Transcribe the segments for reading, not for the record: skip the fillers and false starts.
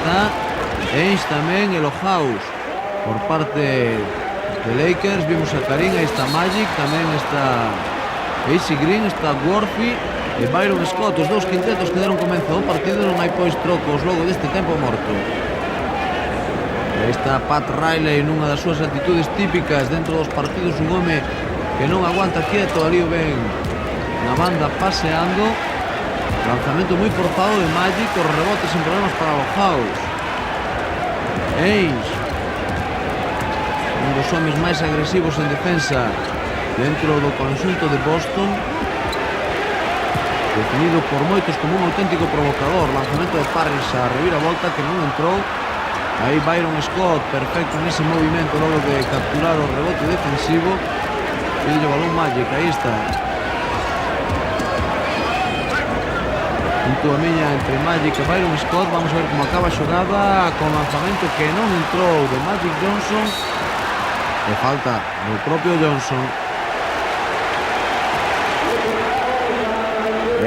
está Ainge tamén, e House por parte de Lakers. Vimos a Karim, aí está Magic, tamén está AC Green, está Worthy e Byron Scott. Os dous quintetos que deron comezo ao partido. Non hai pois trocos logo deste tempo morto. Aí está Pat Riley nunha das súas actitudes típicas dentro dos partidos, un home que non aguanta quieto. Ali o ven na banda paseando. Lanzamento moi forzado de Magic, os rebotes sin problemas para o House. Ainge, un dos homes máis agresivos en defensa dentro do conxunto de Boston, definido por moitos como un auténtico provocador. Lanzamento de Parrish a reviravolta que non entrou. Aí Byron Scott, perfecto nese movimento logo de capturar o rebote defensivo. Pide o balón Magic, aí está. Punto a miña entre Magic e Byron Scott. Vamos a ver como acaba a xogada, con lanzamento que non entrou de Magic Johnson e falta do propio Johnson.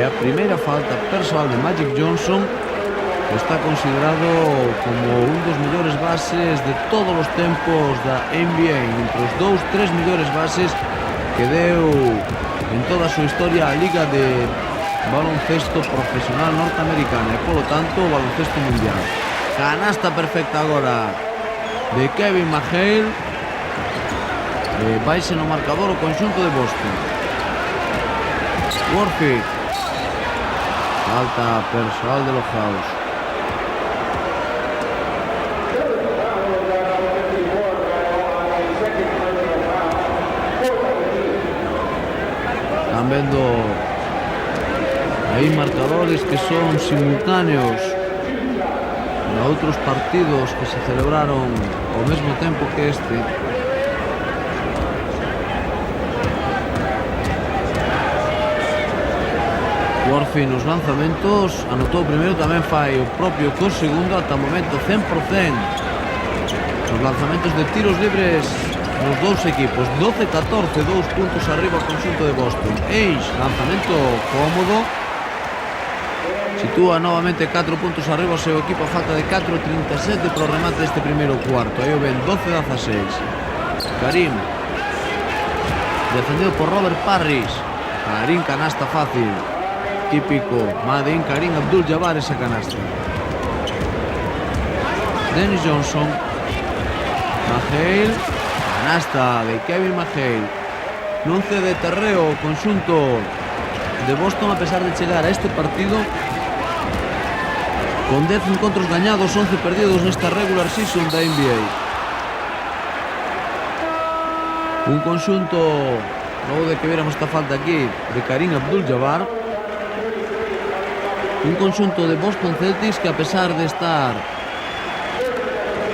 É a primeira falta persoal de Magic Johnson, que está considerado como un dos mellores bases de todos os tempos da NBA, entre os 2-3 mellores bases que deu en toda a súa historia a liga de baloncesto profesional norteamericana e, polo tanto, o baloncesto mundial. Canasta perfecta agora de Kevin McHale. Vaise no marcador o conxunto de Boston. Worthy. Falta persoal de House. Están vendo aí marcadores que son simultáneos a outros partidos que se celebraron ao mesmo tempo que este. Worthy nos lanzamentos, anotou o primeiro, tamén fai o propio co segundo. Ata o momento 100% os lanzamentos de tiros libres nos dous equipos. 12-14, 2 puntos arriba o conxunto de Boston. Ainge, lanzamento cómodo, sitúa novamente 4 puntos arriba o seu equipo a falta de 4:37 para o remate deste primeiro cuarto. Aí o ven 12-16. Karim, defendido por Robert Parrish. Karim, canasta fácil, típico Made in Karim Abdul-Jabbar esa canasta. Dennis Johnson, McHale, canasta de Kevin McHale. Non cede terreo o conxunto de Boston a pesar de chegar a este partido con 10 encontros gañados, 11 perdidos nesta regular season da NBA. Un conxunto, logo de que viéramos esta falta aquí de Karim Abdul-Jabbar, un conxunto de Boston Celtics que, a pesar de estar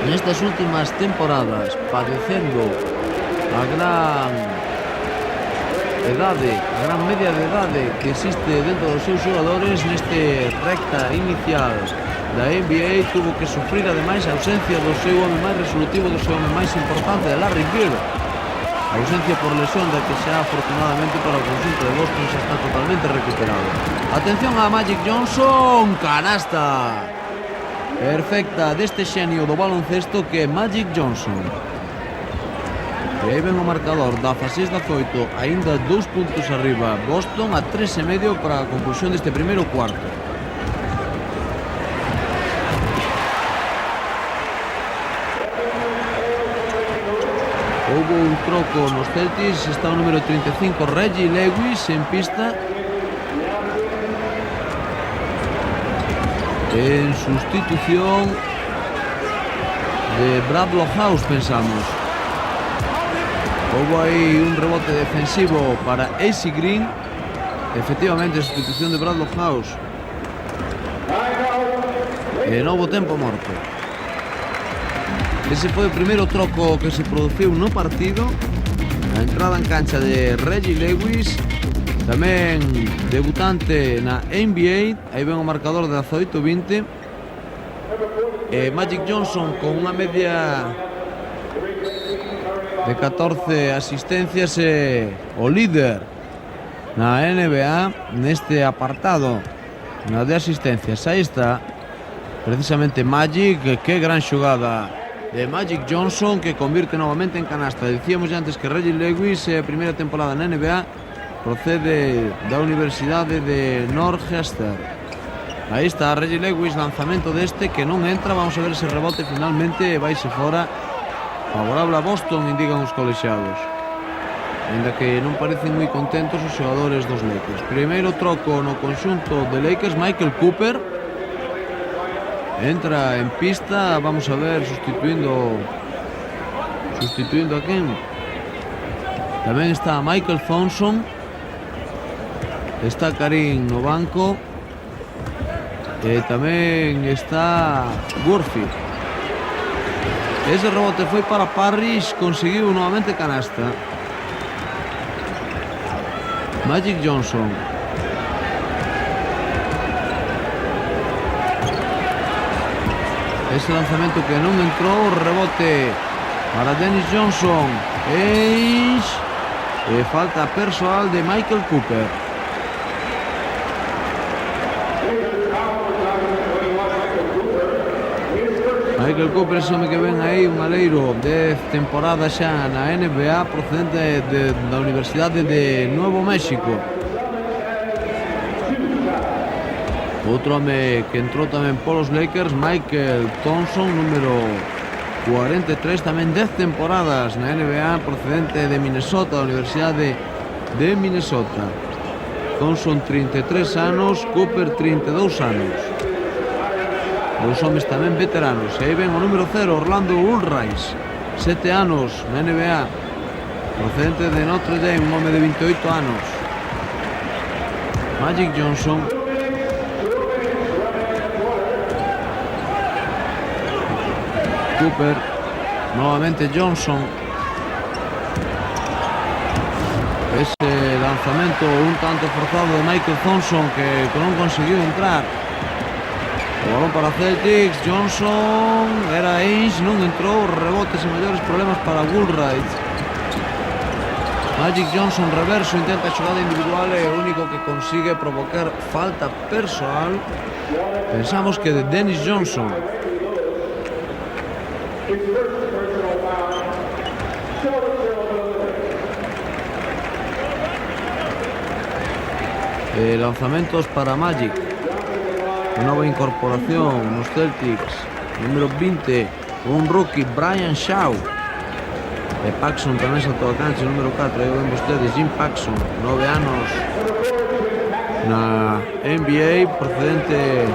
nestas últimas temporadas padecendo a gran edade, a gran media de edade que existe dentro dos seus xogadores, neste recta inicial da NBA tuvo que sufrir ademais a ausencia do seu home máis resolutivo, do seu home máis importante, de Larry Bird. Ausencia por lesión da que xa afortunadamente para o conxunto de Boston xa está totalmente recuperado. Atención a Magic Johnson, canasta perfecta deste xenio do baloncesto que é Magic Johnson. E aí ven o marcador, 16-18, aínda 2 puntos arriba Boston, a 3,5 para a conclusión deste primeiro cuarto. Houve un troco nos Celtics, está o número 35 Reggie Lewis en pista en sustitución de Brad House, pensamos. Houve aí un rebote defensivo para AC Green, efectivamente sustitución de Brad House. E novo tempo morto. Ese foi o primeiro troco que se produciu no partido. A entrada en cancha de Reggie Lewis, tamén debutante na NBA. Aí ven o marcador de 18-20. Magic Johnson con unha media de 14 asistencias e o líder na NBA neste apartado, na de asistencias. Aí está precisamente Magic. Qué gran xogada de Magic Johnson, que convierte novamente en canasta. Decíamos ya antes que Reggie Lewis, primeira temporada na NBA, procede da Universidade de Northwestern. Aí está Reggie Lewis, lanzamento deste que non entra. Vamos a ver ese rebote finalmente vaise fora. Favorable a Boston, indican os colexiados, ainda que non parecen moi contentos os xogadores dos Lakers. Primeiro troco no conxunto de Lakers. Michael Cooper entra en pista, vamos a ver, sustituindo a quen. Tamén está Michael Thompson, está Karim no banco, e tamén está Worthy. Ese rebote foi para Parrish, conseguiu novamente canasta. Magic Johnson. Ese lanzamento que non entrou, rebote para Dennis Johnson. E falta persoal de Michael Cooper. Michael Cooper, ese home que ven aí, un aleiro de temporada xa na NBA, procedente da Universidade de Nuevo México. Outro home que entrou tamén polos Lakers, Michael Thompson, número 43, tamén 10 temporadas na NBA, procedente de Minnesota, da Universidade de Minnesota. Thompson 33 anos, Cooper 32 anos. Os homes tamén veteranos. E aí ven o número 0, Orlando Ulrice, 7 anos na NBA, procedente de Notre Dame, un home de 28 anos. Magic Johnson. Cooper, novamente Johnson. Ese lanzamento un tanto forzado de Michael Thompson que non conseguiu entrar. O balón para Celtics. Johnson, era Ainge, non entrou. Rebotes e maiores problemas para Woolright. Magic Johnson, reverso, intenta xogada individual e o único que consigue provocar falta persoal, pensamos que de Dennis Johnson. Lanzamentos para Magic. Una nova incorporación nos Celtics, número 20, un rookie, Brian Shaw. E Paxson tamén saltou a cancha, número 4, aí ven vostedes, Jim Paxson, 9 anos na NBA, procedente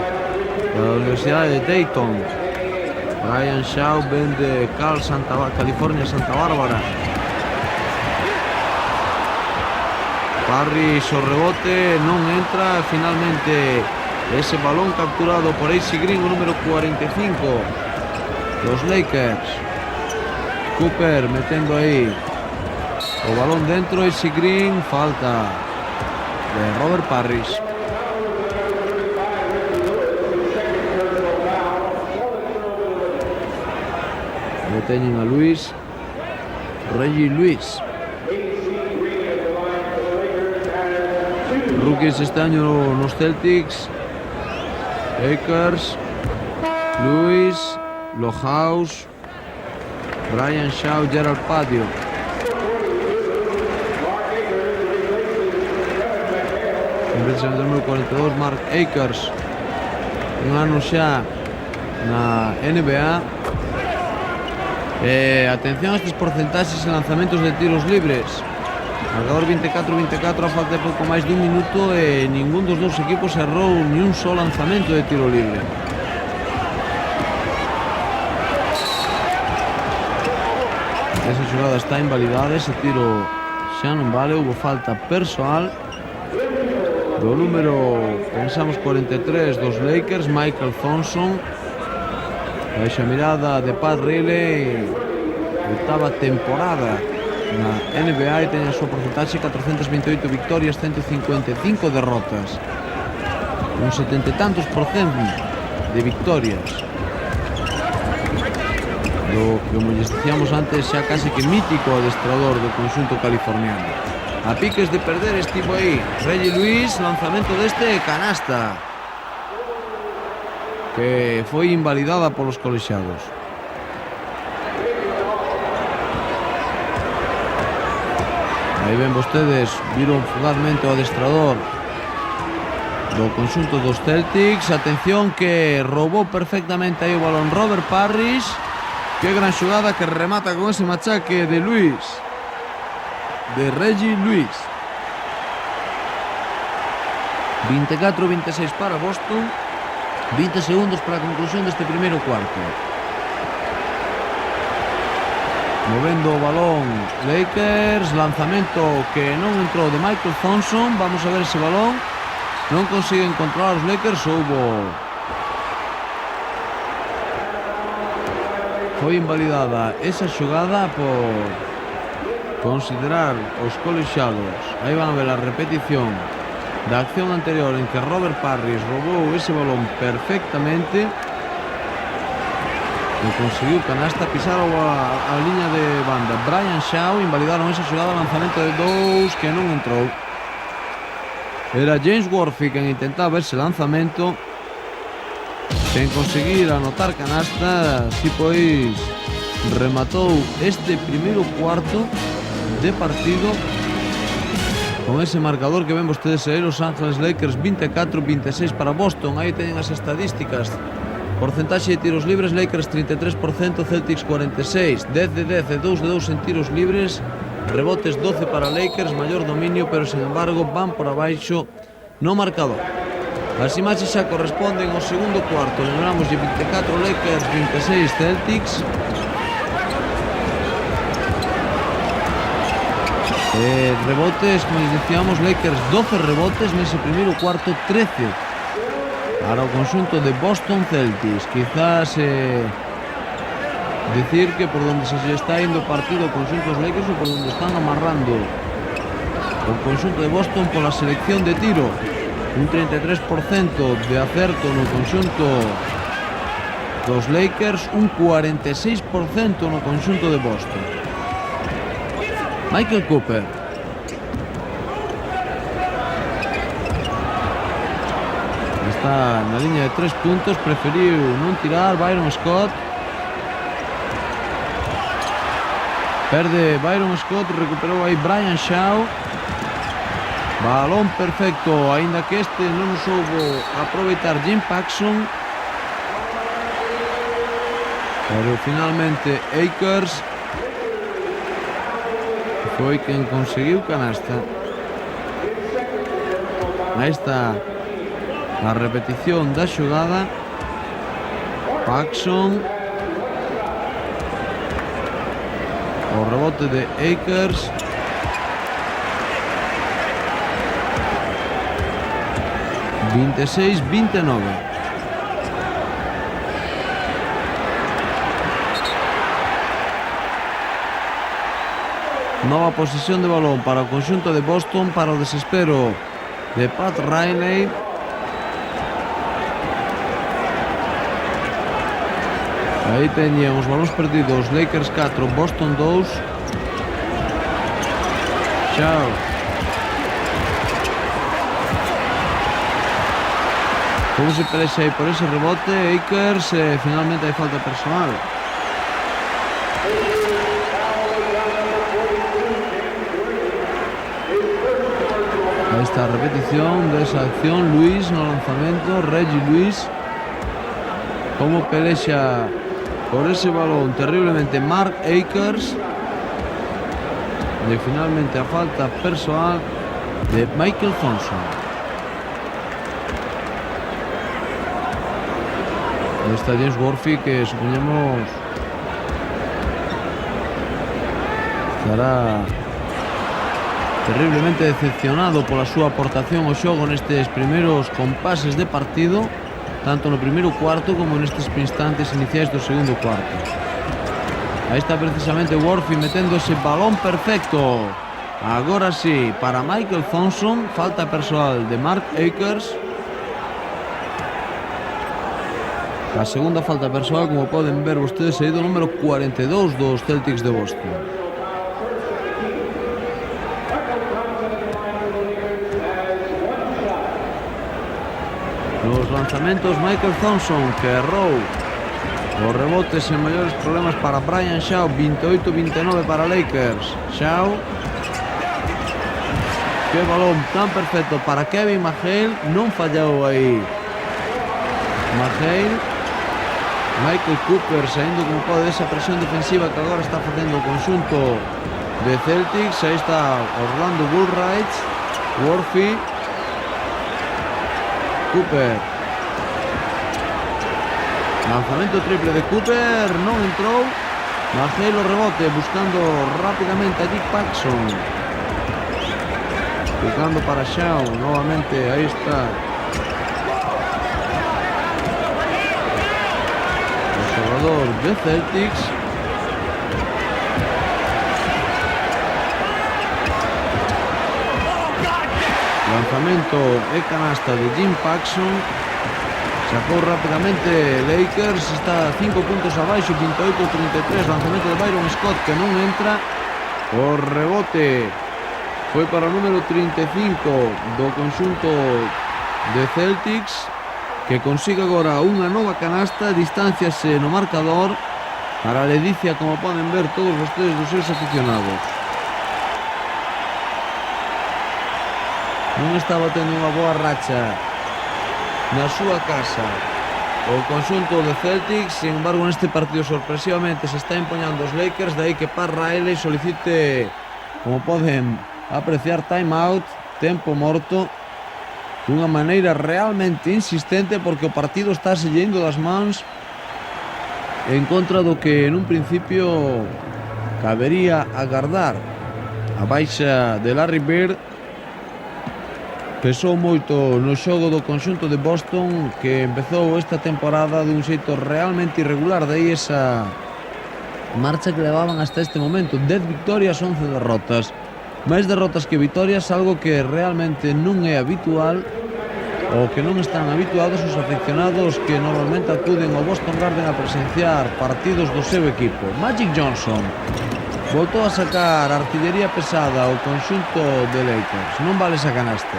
da Universidade de Dayton. Brian Shaw ven de California, Santa Bárbara. Parrish o rebote, non entra, finalmente ese balón capturado por AC Green, o número 45 dos Lakers. Cooper metendo aí o balón dentro, AC Green, falta de Robert Parrish. Deteñen a Reggie Lewis. Rookies este año nos Celtics: Akers, Lewis, Lohaus, Brian Shaw, Gerald Patio. En el número 42, Mark Akers, un ano xa na NBA. Atención a estes porcentaxes en lanzamentos de tiros libres. Marcador 24-24, a falta de pouco máis dun minuto, e ningún dos dous equipos errou ni un só lanzamento de tiro libre. Esa xogada está invalidada, ese tiro xa non vale, houve falta persoal do número, pensamos, 43 dos Lakers, Michael Thompson. Baixa mirada de Pat Riley, oitava temporada na NBA e ten a súa porcentaxe 428 victorias, 155 derrotas, un 70 e tantos % de victorias, do que, como lles dicíamos antes, xa case que mítico adestrador do conxunto californiano. A piques de perder estivo aí Reggie Lewis, lanzamento deste, canasta. que foi invalidada polos colexiados. Aí ven vostedes, viron fugazmente o adestrador do conxunto dos Celtics. Atención que roubou perfectamente aí o balón Robert Parrish. Que gran xogada que remata con ese machaque de Reggie Lewis. 24-26 para Boston. 20 segundos para a conclusión deste primeiro cuarto. Movendo o balón Lakers. Lanzamento que non entrou de Michael Thompson. Vamos a ver ese balón. Non consiguen controlar os Lakers. Foi invalidada esa xogada por considerar os colexiados. Aí van a ver a repetición da acción anterior en que Robert Parrish roubou ese balón perfectamente e conseguiu canasta, pisaron a liña de banda Brian Shaw, invalidaron esa xogada, lanzamento de 2 que non entrou. Era James Worthy quen intentaba ese lanzamento sen conseguir anotar canasta. Así pois rematou este primeiro cuarto de partido con ese marcador que ven vostedes aí. Los Angeles Lakers 24-26 para Boston. Aí teñen as estadísticas. Porcentaxe de tiros libres, Lakers 33%, Celtics 46%, 10 de 10 e 2 de 2 en tiros libres, rebotes 12 para Lakers, maior dominio, pero sin embargo van por abaixo no marcador. As imaxes xa corresponden ao segundo cuarto. Lembramos de 24 Lakers, 26 Celtics. Rebotes, como les decíamos, Lakers 12 rebotes nese primeiro cuarto, 13 para o conxunto de Boston Celtics. Quizás decir que por donde se está indo o partido o conxunto dos Lakers ou por donde están amarrando o conxunto de Boston pola selección de tiro. Un 33% de acerto no conxunto dos Lakers, un 46% no conxunto de Boston. Michael Cooper. Está na liña de 3 puntos, preferiu non tirar. Byron Scott. Perde Byron Scott, recuperou aí Brian Shaw. Balón perfecto, aínda que este non soubo aproveitar Jim Paxson. Pero finalmente Akers foi quen conseguiu canasta. Aí está a repetición da xogada. Paxson, o rebote de Akers. (26-29). Nova posesión de balón para o conxunto de Boston, para o desespero de Pat Riley. Aí teñen os balóns perdidos, Lakers 4, Boston 2. Chao. Como se pelexa aí por ese rebote, Akers, finalmente hai falta personal. Aí está a repetición desa acción. Lewis no lanzamento, Reggie Lewis. Como pelexa por ese balón terriblemente Mark Akers. E finalmente a falta personal de Michael Thompson. Aí está James Worthy, que supoñemos estará terriblemente decepcionado pola súa aportación ao xogo nestes primeiros compases de partido, tanto no primeiro cuarto como nestes instantes iniciais do segundo cuarto. Aí está precisamente Worthy metendo ese balón perfecto. Agora sí, para Michael Thompson, falta persoal de Mark Akers. A segunda falta persoal, como poden ver vostedes, aí do número 42 dos Celtics de Boston. Los lanzamientos Michael Thompson, que errou. Los rebotes en mayores problemas para Brian Shaw, 28-29 para Lakers. Shaw. Qué balón tan perfecto para Kevin McHale, non fallou aí McHale. Michael Cooper saindo como pode desa presión defensiva que agora está facendo o conxunto de Celtics. Aí está Orlando Bullrights, Worthy, Cooper. Lanzamento triple de Cooper, non entrou. McHale o rebote, buscando rápidamente a Nick Paxson. Picando para Shaw, nuevamente, ahí está. El jugador de Celtics. Lanzamiento e canasta de Jim Paxson. Sacou rápidamente Lakers, está 5 puntos abaixo, 28-33. Lanzamiento de Byron Scott que non entra. O rebote foi para o número 35 do conxunto de Celtics, que consigue agora unha nova canasta, distanciase no marcador para a ledicia, como poden ver todos vostedes, dos seus aficionados. Non estaba tendo unha boa racha na súa casa o conxunto de Celtics, sin embargo neste partido sorpresivamente se está impoñando os Lakers, de aí que Pat Riley solicite, como poden apreciar, time out, tempo morto, dunha maneira realmente insistente, porque o partido está se yendo das mans en contra do que en un principio cabería agardar. A baixa de Larry Bird pesou moito no xogo do conxunto de Boston, que empezou esta temporada dun xeito realmente irregular, de aí esa marcha que levaban hasta este momento, 10 victorias, 11 derrotas. Máis derrotas que vitorias, algo que realmente non é habitual, ou que non están habituados os aficionados que normalmente acuden ao Boston Garden a presenciar partidos do seu equipo. Magic Johnson voltou a sacar artillería pesada ao conxunto de Lakers. Non vale esa canasta,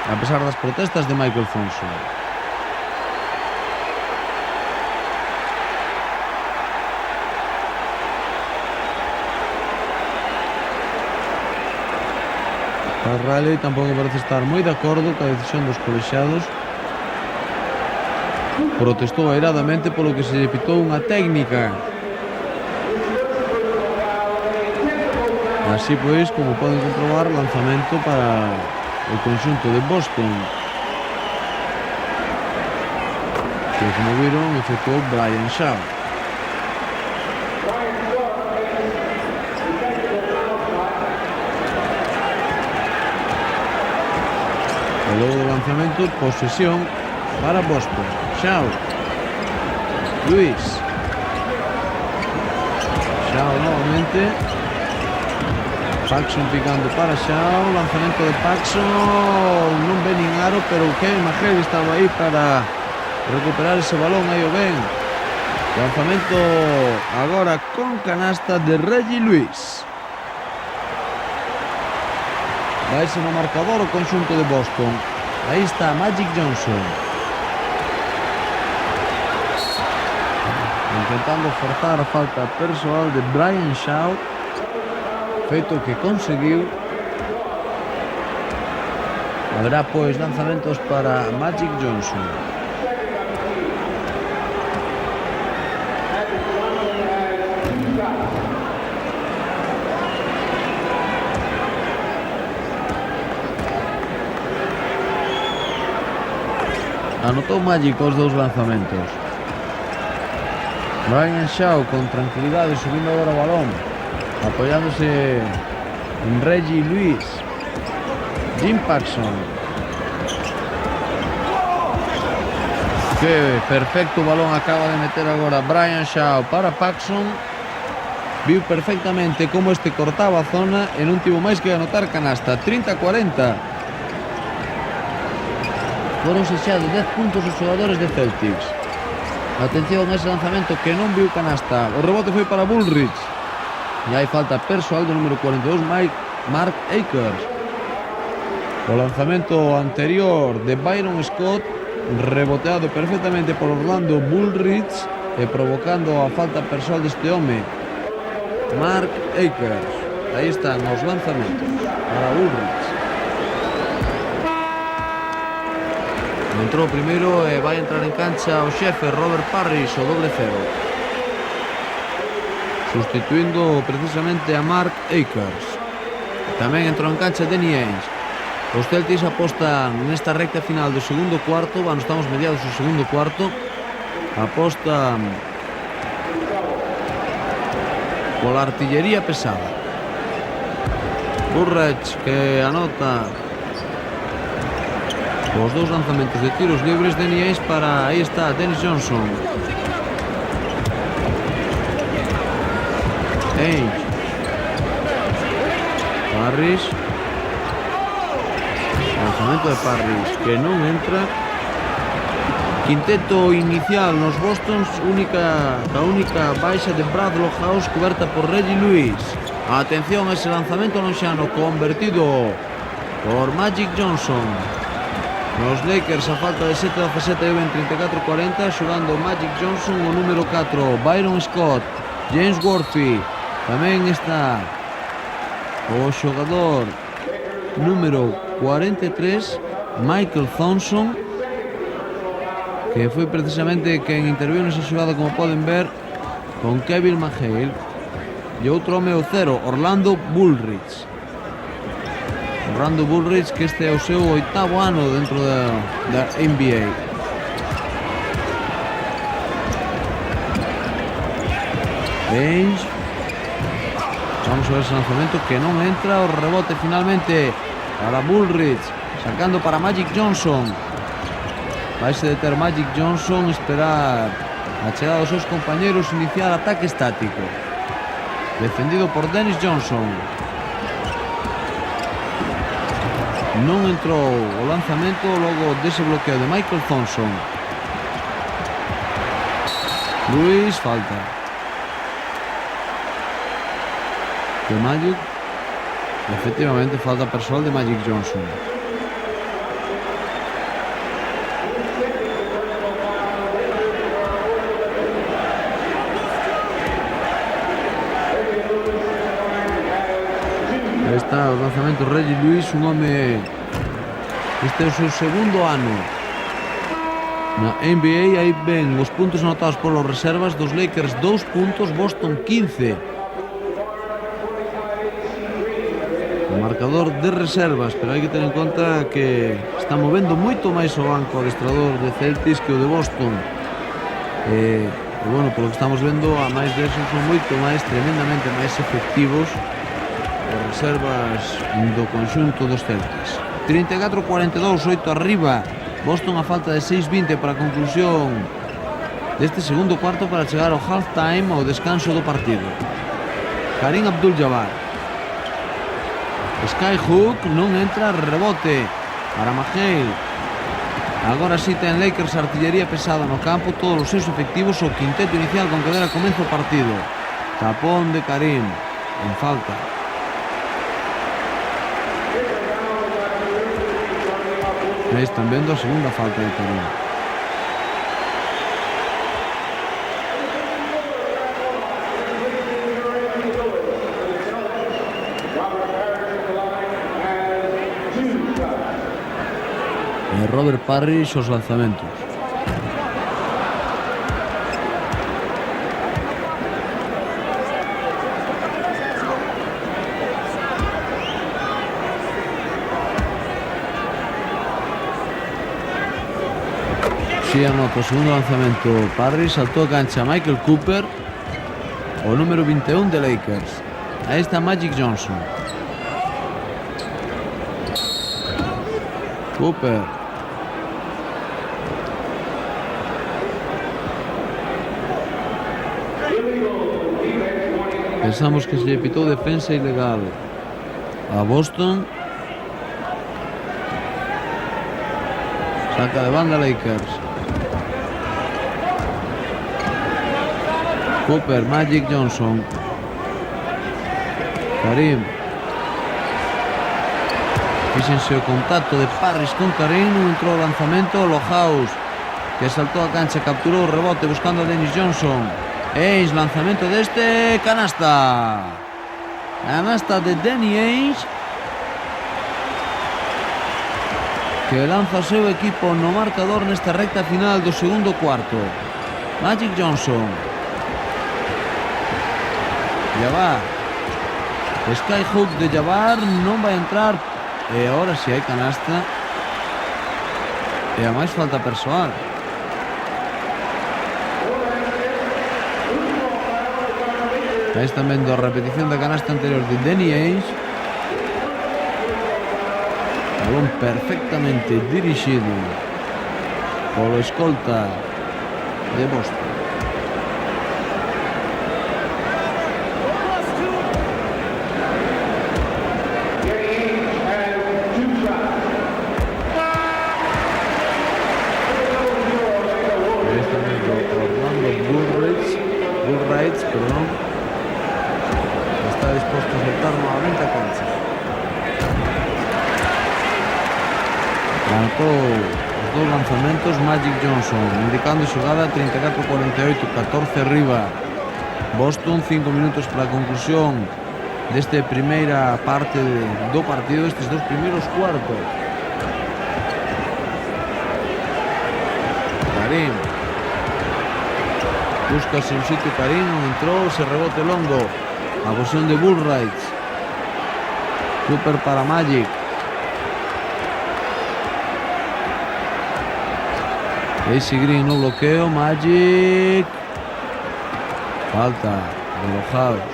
a pesar das protestas de Michael Thompson. Pat Riley tampouco parece estar moi de acordo coa decisión dos colexiados. Protestou airadamente polo que se lle pitou unha técnica. Así pois, como poden comprobar, lanzamento para o conxunto de Boston, que, como viron, efectuou Brian Shaw. E logo do lanzamento, posesión para Boston. Shaw, Luis, Shaw novamente, Paxson picando para Shaw, lanzamento de Paxson, non ve nin aro, pero Kevin McHale estaba aí para recuperar ese balón, aí o ven. Lanzamento agora con canasta de Reggie Lewis. Vaise no marcador o conxunto de Boston. Aí está Magic Johnson intentando forzar a falta persoal de Brian Shaw, feito que conseguiu. Haberá pois lanzamentos para Magic Johnson. Anotou Magic os dous lanzamentos. Brian Shaw con tranquilidade subindo agora o balón, apoiándose en Reggie Lewis. Jim Paxson. Que perfecto balón acaba de meter agora Brian Shaw para Paxson. Viu perfectamente como este cortaba a zona e non tivo máis que anotar canasta. 30-40. Foron xa de 10 puntos os xogadores de Celtics. Atención a ese lanzamento que non viu canasta. O rebote foi para Bullrich. E hai falta persoal do número 42, Mark Akers. O lanzamento anterior de Byron Scott reboteado perfectamente por Orlando Bullrich e provocando a falta persoal deste home Mark Akers. Aí están os lanzamentos para Bullrich. Entrou primeiro e vai entrar en cancha o xefe Robert Parrish, o doble cero, sustituindo precisamente a Mark Akers. Tamén entrou en cancha Danny Ainge. Os Celtics apostan nesta recta final do segundo cuarto, estamos mediados do segundo cuarto, apostan pola artillería pesada. Bullrich que anota os dous lanzamentos de tiros libres. Danny Ainge para, aí está, Dennis Johnson. Ainge, Parrish, lanzamento de Parrish que non entra. Quinteto inicial nos Bostons, a única baixa de Bradlow House coberta por Reggie Lewis. Atención a ese lanzamento lonxano convertido por Magic Johnson. Nos Lakers a falta de 7-17 e ven 34-40, xogando Magic Johnson o número 4, Byron Scott, James Worthy. Tamén está o xogador número 43, Michael Thompson, que foi precisamente quen interviu nesa xogada, como poden ver, con Kevin McHale. E outro home o cero, Orlando Bullrich. Orlando Bullrich, que este é o seu 8º ano dentro da NBA. Ainge, vamos a ver ese lanzamento que non entra. O rebote finalmente para Bullrich, sacando para Magic Johnson. Vaise deter Magic Johnson, esperar a chegada dos seus compañeros, iniciar ataque estático, defendido por Dennis Johnson. Non entrou o lanzamento logo dese bloqueo de Michael Thompson. Luis, falta de Magic. Efectivamente, falta persoal de Magic Johnson. Aí está o lanzamento Reggie Lewis, un home, este é o seu segundo ano na NBA. Aí ven os puntos anotados polos reservas dos Lakers, 2 puntos, Boston 15. O marcador de reservas, pero hai que ter en conta que está movendo moito máis o banco adestrador de Celtics que o de Boston. E bueno, polo que estamos vendo, a máis desos son moito máis, tremendamente máis efectivos as reservas do conxunto dos Celtics. 34-42, 8 arriba Boston a falta de 6:20 para a conclusión deste segundo cuarto, para chegar ao halftime, ao descanso do partido. Karim Abdul-Jabbar, Skyhook, non entra, rebote para McHale. Agora sí ten Lakers artillería pesada no campo, todos os seus efectivos, o quinteto inicial con que dera comezo o partido. Tapón de Karim en falta. Aí están vendo a segunda falta de Karim. E Robert Parrish os lanzamentos. Si anota o segundo lanzamento Parrish, saltou a cancha Michael Cooper, o número 21 de Lakers. Aí está Magic Johnson. Cooper, pensamos que se lle pitou defensa ilegal a Boston. Saca de banda Lakers. Cooper, Magic Johnson, Karim, Fíxense o contacto de Parris con Karim, entrou o lanzamento, Lohaus, que saltou a cancha, capturou o rebote buscando a Dennis Johnson. Ainge, lanzamento deste, canasta. Canasta de Danny Ainge, que lanza o seu equipo no marcador nesta recta final do segundo cuarto. Magic Johnson, Jabbar, Skyhook de Jabbar, non vai entrar. E agora si hai canasta. E a máis falta persoal. Aí están vendo a repetición da canasta anterior de Danny Ainge. Balón perfectamente dirixido polo escolta de Boston. Está disposto a soltar nuevamente a cancha. Lanzou os dous lanzamentos Magic Johnson, indicando xogada 34-48, 14 arriba Boston, 5 minutos para a conclusión desta primeira parte do partido, estes dos primeiros cuartos. Karim busca o seu sitio, Karim non entrou, se rebote longo a posición de Bullwright. Cooper para Magic. AC Green no bloqueo, Magic. Falta de Lohaus.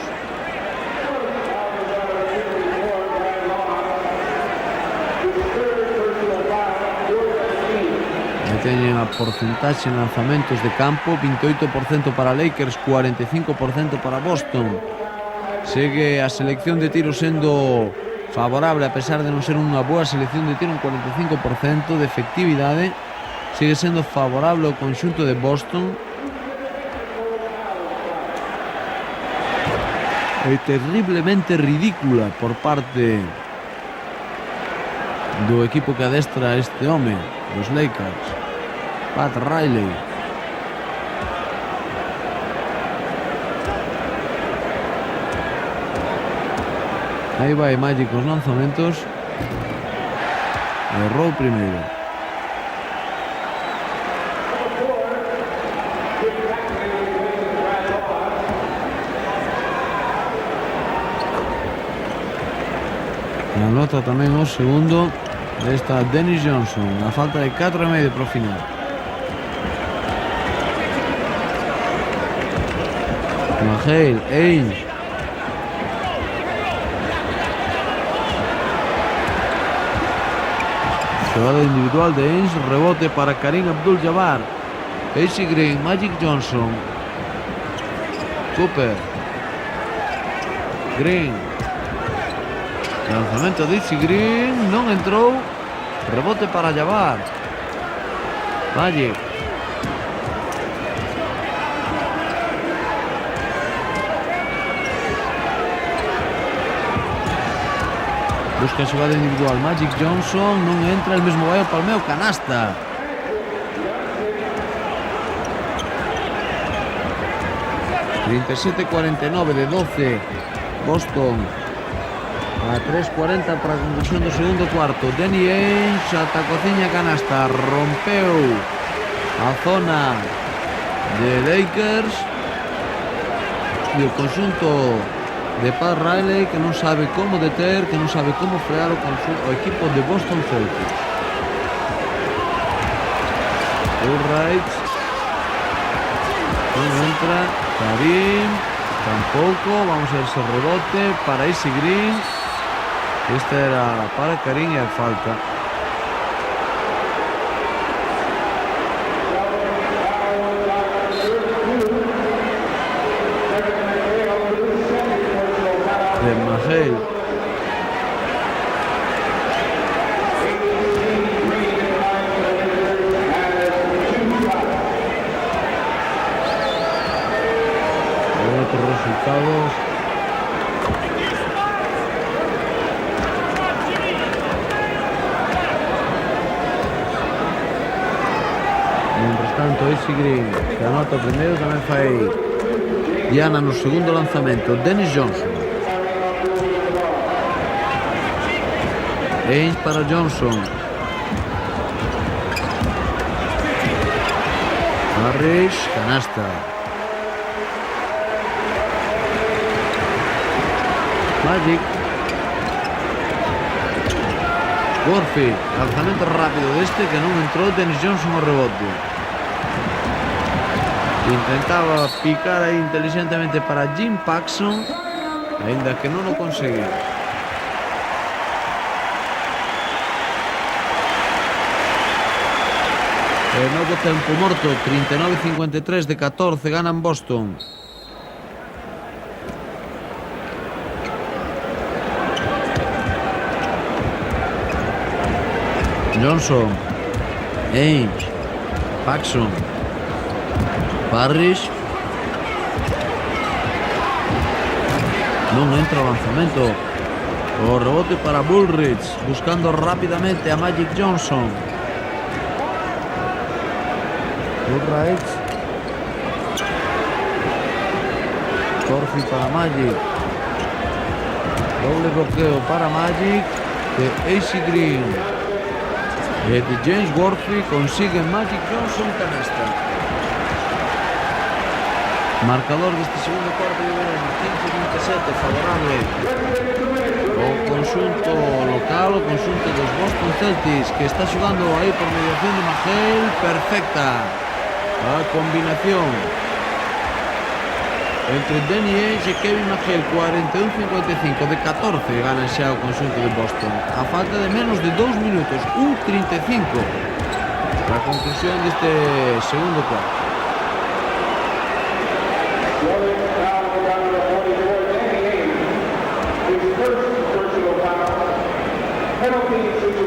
Teñen a porcentaxe en lanzamentos de campo, 28% para Lakers, 45% para Boston. Segue a selección de tiro sendo favorable, a pesar de non ser unha boa selección de tiro, un 45% de efectividade. Sigue sendo favorable ao conxunto de Boston. E terriblemente ridícula por parte do equipo que adestra este home, dos Lakers, Pat Riley. Aí vai Magic os lanzamentos. Errou o primeiro. Anota tamén o segundo. Está Dennis Johnson, a falta de 4,5 para o final. Mahale, Ainge. Jugada individual de Ainge, rebote para Karim Abdul-Jabbar. AC Green, Magic Johnson, Cooper, Green. Lanzamento de AC Green, non entrou. Rebote para Jabbar. Magic. Busca a xogada individual Magic Johnson, non entra, el mesmo vai ao palmeo, canasta. $37-49 de 12 Boston a 3:40 para a conclusión do segundo cuarto. Danny Ainge ata a cociña, canasta, rompeu a zona de Lakers e o conxunto de Pat Riley, que non sabe como deter, que non sabe como frear o equipo de Boston Celtics. Bullwright non entra, Karim tampouco. Vamos a ver ese rebote para AC Green. Esta era para Karim e a falta. De Mahale. Otros resultados. AC Green, que anota o primeiro, tamén fai Diana no segundo lanzamento. Dennis Johnson. Ainge para Johnson. Harris, canasta. Magic. Gorfi, lanzamento rápido deste que non entrou. Dennis Johnson o rebote. Intentaba picar aí inteligentemente para Jim Paxson, aínda que non o conseguiu. Novo tempo morto, 39-53 de 14, ganan Boston. Johnson, Ainge, Paxson, Parrish. Non entra o lanzamento. O rebote para Bullrich, buscando rápidamente a Magic Johnson. Bullrich. Corfi para Magic. Doble bloqueo para Magic de AC Green. De James Worthy consigue Magic Johnson canasta. Marcador deste segundo cuarto de verano, 15-27, favorable ao conxunto local, o conxunto dos Boston Celtics, que está xogando aí por mediación de Magel. Perfecta a combinación entre Danny Ainge e Kevin Magel. 41-55 de 14 gana xa o conxunto de Boston a falta de menos de 2 minutos. 1:35 para a conclusión deste segundo cuarto.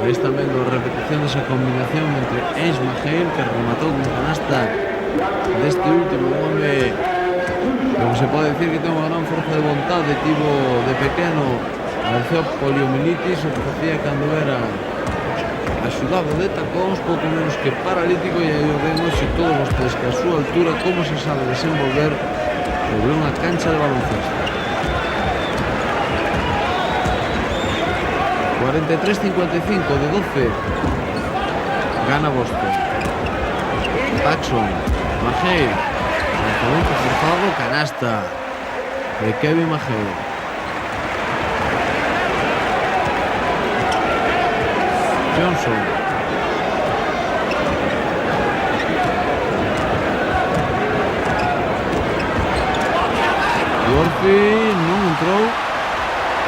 Aí están vendo a repetición desa combinación entre Ainge e Magel, que rematou con canasta deste último home. Lo que se pode decir que ten unha gran forza de vontade. Tivo de pequeno padeceu poliomielitis, o que facía cando era axudado de tacóns, pouco menos que paralítico, e aí o ven hoxe todos vostedes que a súa altura como se sabe desenvolver sobre unha cancha de baloncesto. 43-55 de 12 gana Boston. Paxson, Magel, lanzamento forzado, canasta de Kevin Magel. Johnson, Worthy non entrou.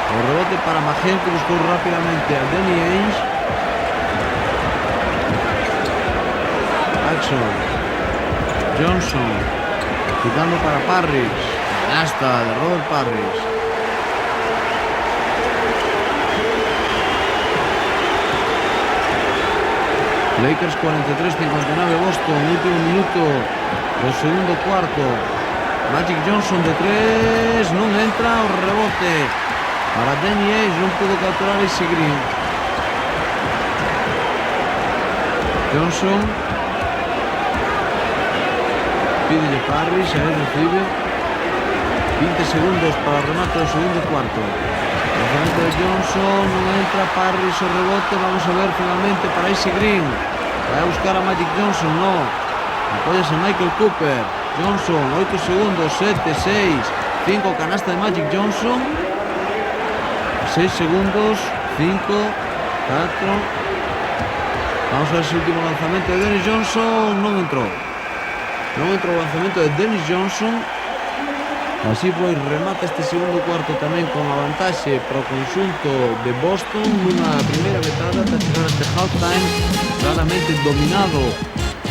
O rebote para Magel, que buscou rápidamente a Danny Ainge. Paxson, Johnson, quitando para Parrish. Canasta de Robert Parrish. Lakers 43-59 Boston, último minuto do segundo cuarto. Magic Johnson de 3, non entra. O rebote para Danny Ainge, non pudo capturar ese Green. Johnson pide Parrish, a él recibe. 20 segundos para o remate do segundo cuarto. O lanzamento de Johnson, non entra. Parrish, o rebote, vamos a ver finalmente para ese Green. Vai a buscar a Magic Johnson, no. Apoyas a Michael Cooper. Johnson, 8 segundos, 7, 6, 5, canasta de Magic Johnson. 6 segundos, 5, 4. Vamos a ver ese último lanzamento de Dennis Johnson. Non entrou. Non entrou o lanzamento de Dennis Johnson. Así pois remata este segundo cuarto tamén con a vantaxe para o conxunto de Boston nunha primeira metade ata chegar a este halftime claramente dominado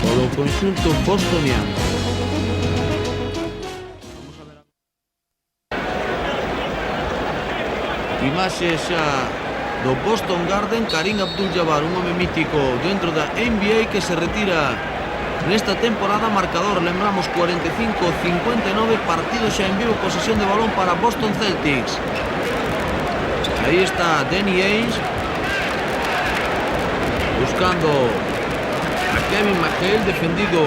polo conxunto bostoniano. Imaxe xa do Boston Garden. Kareem Abdul-Jabbar, un home mítico dentro da NBA, que se retira nesta temporada. Marcador, lembramos, 45-59, partido xa en vivo, posesión de balón para Boston Celtics. Aí está Danny Ainge buscando a Kevin Magel, defendido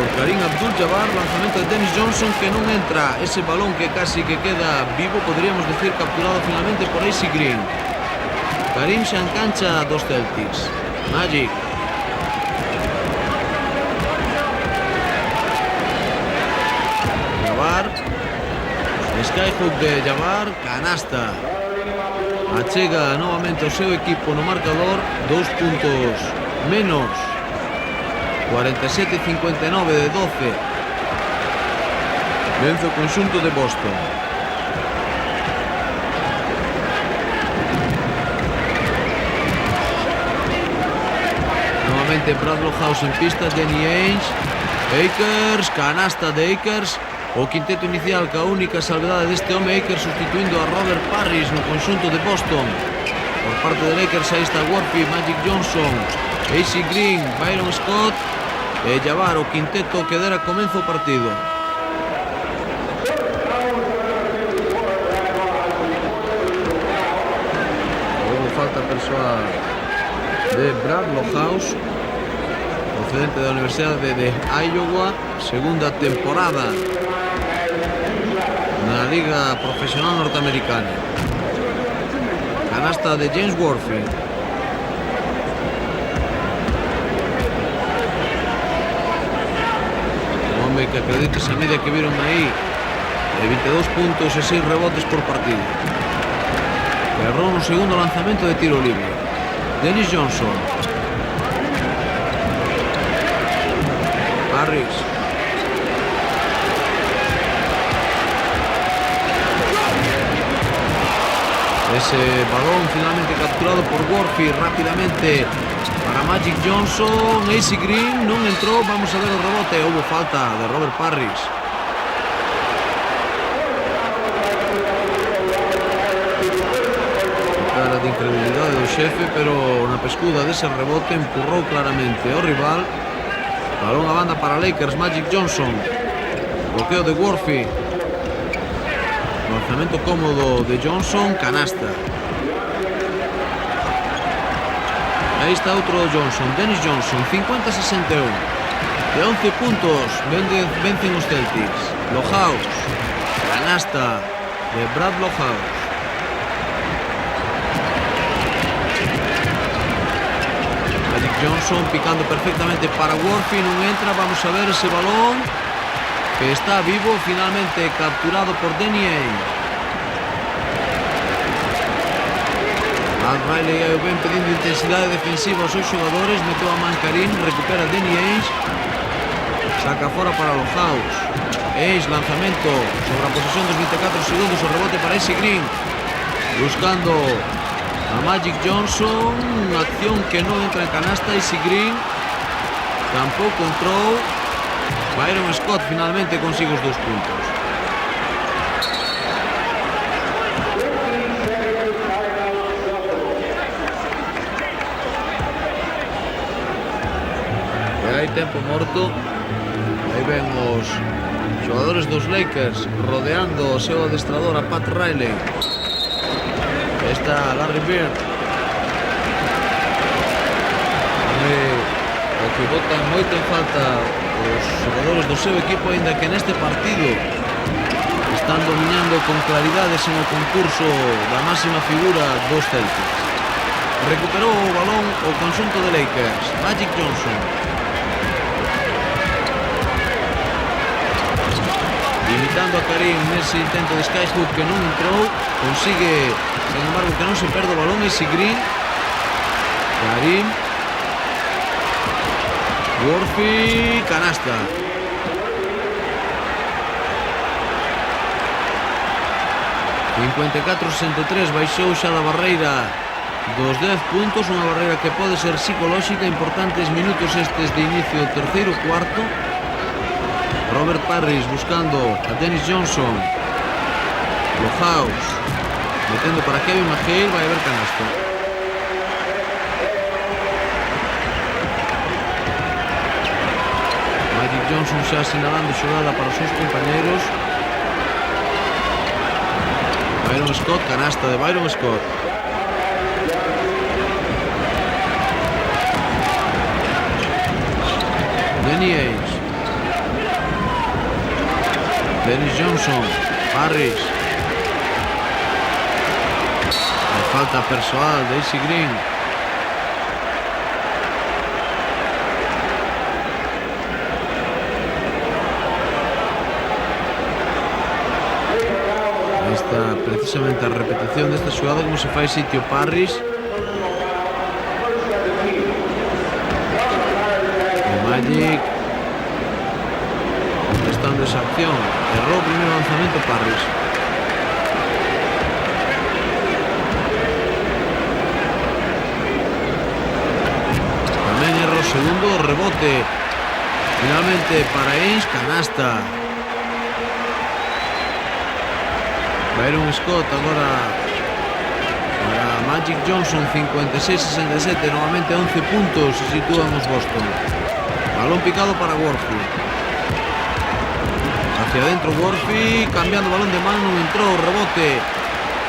por Karim Abdul-Jabbar, lanzamento de Dennis Johnson que non entra, ese balón que casi que queda vivo, podríamos decir capturado finalmente por AC Green. Karim xa engancha dos Celtics. Magic. Jabbar, skyhook de Jabbar, canasta. Achega novamente o seu equipo no marcador, 2 puntos menos, 47-59 de 12. Vence o conxunto de Boston. Novamente Bradley House en pista, Danny Ainge, Akers, canasta de Akers. O quinteto inicial ca única salvedade deste home, Akers sustituindo a Robert Parrish no conxunto de Boston. Por parte de Lakers aí está Worthy, Magic Johnson, AC Green, Byron Scott e Jabbar, o quinteto que dera comenzo o partido. Houve falta persoal de Bradley House, procedente da Universidade de Iowa, segunda temporada na Liga Profesional Norteamericana. Canasta de James Worthy. Un home que acredita esa media que viron aí de 22 puntos e 6 rebotes por partido. Errou no segundo lanzamento de tiro libre. Dennis Johnson. Harris. Ese balón finalmente capturado por Worthy rápidamente para Magic Johnson. AC Green non entrou, vamos a ver o rebote. Houve falta de Robert Parrish. Cara de incredulidade do xefe, pero na pescuda dese rebote empurrou claramente o rival. Balón a banda para Lakers, Magic Johnson. Bloqueo de Worthy. Lanzamento cómodo de Johnson, canasta. Aí está outro Johnson, Dennis Johnson, 50-61. De 11 puntos vencen os Celtics. Lohaus, canasta de Brad Lohaus. Magic Johnson picando perfectamente para Worthy, non entra, vamos a ver ese balón que está vivo, finalmente capturado por Danny Ainge. Pat Riley ven pedindo intensidade defensiva aos seus xogadores, meteu a man Karim, recupera Danny Ainge, saca fora para Lohaus. Ainge, lanzamento sobre a posesión dos 24 segundos, o rebote para AC Green, buscando a Magic Johnson, unha acción que non entra en canasta. AC Green tampouco entrou. Byron Scott finalmente consigue os 2 puntos. E hai tempo morto. Aí ven os xogadores dos Lakers rodeando o seu adestrador, a Pat Riley. Está Larry Bird. O que botan moito en falta os xogadores do seu equipo, aínda que neste partido están dominando con claridade sen o concurso da máxima figura dos Celtics. Recuperou o balón o conxunto de Lakers, Magic Johnson. Imitando a Karim nese intento de skyhook que non entrou, consigue, sin embargo, que non se perde o balón. AC Green, Karim, Worthy, canasta. ...54-63, baixou xa da barreira dos 10 puntos, unha barreira que pode ser psicolóxica. Importantes minutos estes de inicio do terceiro cuarto. Robert Parrish buscando a Dennis Johnson. Lohaus metendo para Kevin McHale, vai haber canasta. Magic Johnson xa sinalando xogada para os seus compañeros. Byron Scott, canasta de Byron Scott. Danny Ainge. Dennis Johnson, Parrish. Hay falta persoal de AC Green. Aí está precisamente a repetición desta xogada, como se fai sitio Parrish. Magic contestando esa acción. Erró o primeiro lanzamento Parrish. Tamén erró o segundo, rebote finalmente para Ainge, canasta. Byron Scott agora para Magic Johnson, 56-67, novamente 11 puntos se sitúan os Boston. Balón picado para Worthy. Hacia adentro Worthy, cambiando balón de mano, entró, rebote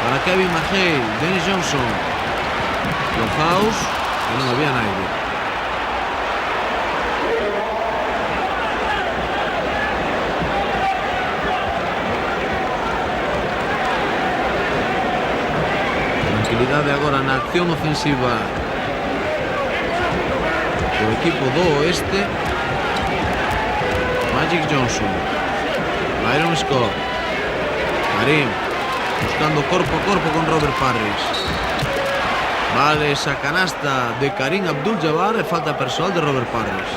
para Kevin McHale, Dennis Johnson. Los House, que non había nadie. Tranquilidade agora na acción ofensiva o equipo do oeste. Magic Johnson, Byron Scott, Karim buscando corpo a corpo con Robert Parrish. Vale esa canasta de Karim Abdul-Jabbar e falta persoal de Robert Parrish.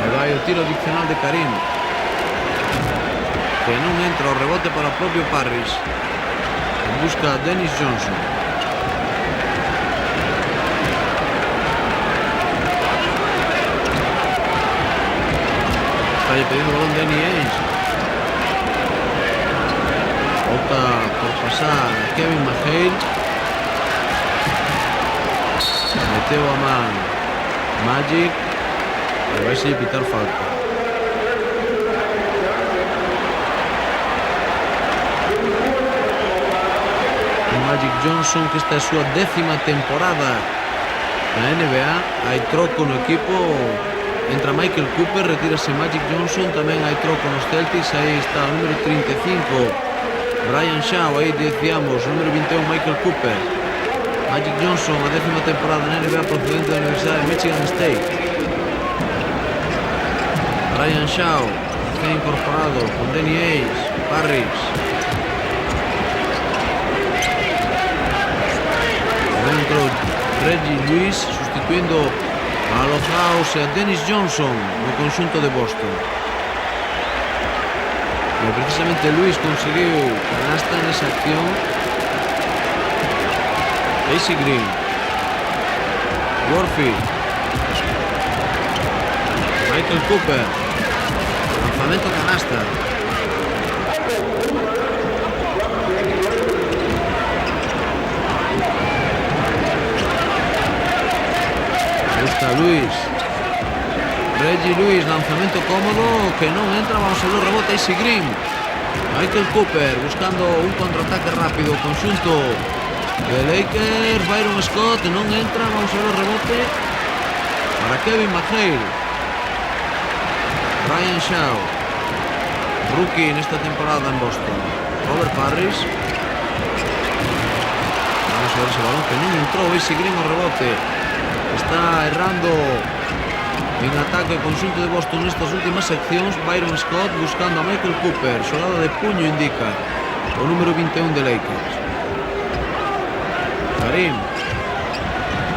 E vai o tiro adicional de Karim, que non entra, o rebote para o propio Parrish. Busca a Dennis Johnson. Está pedindo o balón de Danny Ainge. Opta por pasar a Kevin McHale. Meteu a man Magic e vai se pitar falta. Magic Johnson, que esta é a súa 10ª temporada na NBA. Hai troco no equipo, entra Michael Cooper, retírase Magic Johnson, tamén hai troco nos Celtics. Aí está o número 35 Brian Shaw, aí decíamos o número 21 Michael Cooper. Magic Johnson, a 10ª temporada na NBA, procedente da Universidade de Michigan State. Brian Shaw está incorporado con Danny Ainge, Parrish. Entrou Reggie Lewis sustituindo a Los House e a Dennis Johnson no conxunto de Boston. E precisamente Lewis conseguiu canasta nesa acción. AC Green, Worthy, Michael Cooper, lanzamento canasta. Lewis, Reggie Lewis, lanzamento cómodo que non entra, vamos a ver o rebote. AC Green, Michael Cooper buscando un contraataque rápido, conxunto de Lakers. Byron Scott non entra, vamos a ver o rebote para Kevin McHale. Brian Shaw, rookie nesta temporada en Boston. Robert Parrish, vamos a ver ese balón que non entrou. AC Green o rebote. Está errando en ataque o conxunto de Boston nestas últimas seccións. Byron Scott buscando a Michael Cooper, xogada de puño indica o número 21 de Lakers. Karim,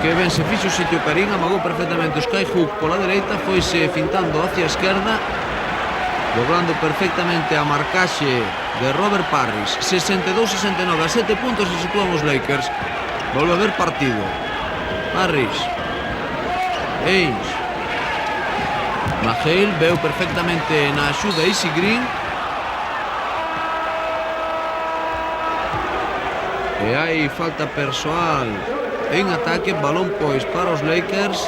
que ben se fixo o sitio Karim, amagou perfectamente o skyhook pola dereita, foise fintando hacia a esquerda, doblando perfectamente a marcaxe de Robert Parrish. 62-69, a 7 puntos se sitúan os Lakers. Volve a haber partido. Parrish, Ainge, McHale veu perfectamente na axuda AC Green. E hai falta persoal en ataque, balón pois para os Lakers.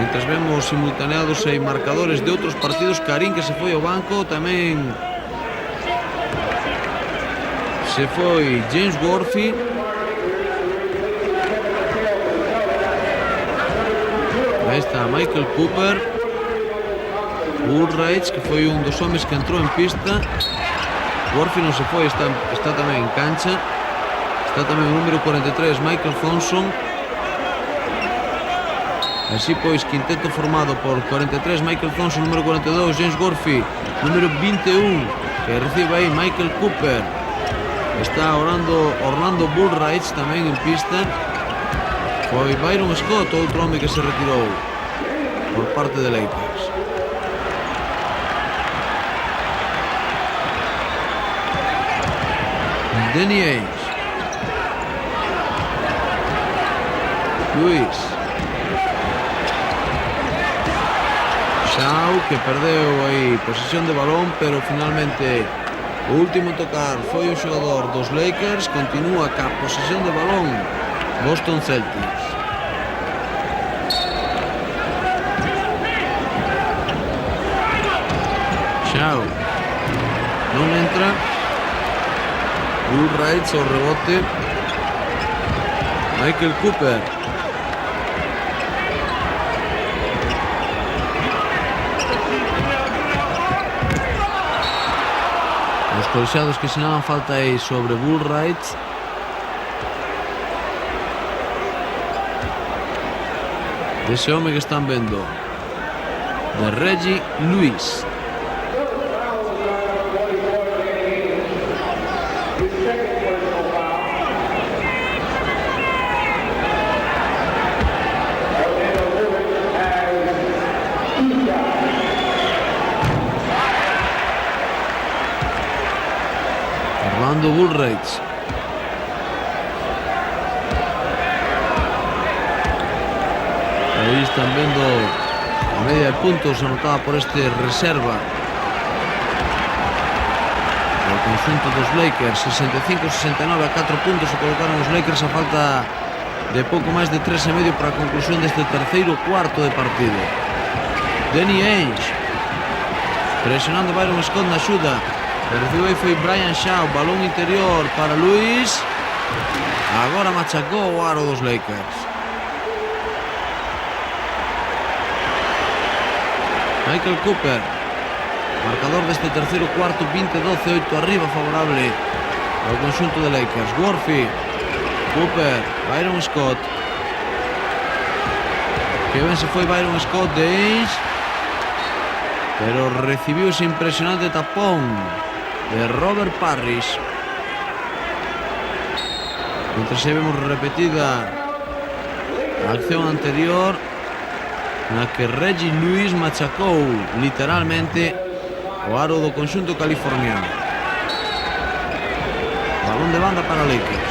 Mientras vemos simultaneados e marcadores de outros partidos, Karim que se foi ao banco, tamén se foi James Worthy. Aí está Michael Cooper. Woolridge, que foi un dos homes que entrou en pista. Worthy non se foi, está tamén en cancha. Está tamén o número 43, Michael Thompson. Así pois, quinteto formado por 43, Michael Thompson, número 42, James Worthy, número 21, que recibe aí Michael Cooper. Está Orlando Woolridge tamén en pista. Foi Byron Scott, outro home que se retirou por parte de Lakers. Danny Ainge. Luis. Shaw, que perdeu aí posesión de balón, pero finalmente o último tocar foi o xogador dos Lakers. Continúa ca posesión de balón Boston Celtics. Shaw non entra. Woolridge ao rebote. Michael Cooper. Os colexiados que sinaban falta aí sobre Woolridge. Ese home que están vendo, de Reggie Lewis. Orlando Woolridge. Aí están vendo a media de puntos anotada por este reserva do conjunto dos Lakers. 65-69 a 4 puntos se colocaron os Lakers a falta de pouco máis de 3,5 para a conclusión deste terceiro cuarto de partido. Danny Ainge presionando Byron Scott na axuda. O recibo aí foi Brian Shaw, balón interior para Luis. Agora machacou o aro dos Lakers. Michael Cooper, marcador deste terceiro cuarto, 20-12, 8 arriba, favorable ao conxunto de Lakers. Worthy, Cooper, Byron Scott. Que ben se foi Byron Scott de Ainge, pero recibiu ese impresionante tapón de Robert Parrish. Mientras se vemos repetida a acción anterior na que Reggie Lewis machacou literalmente o aro do conxunto californiano. Balón de banda para Lakers.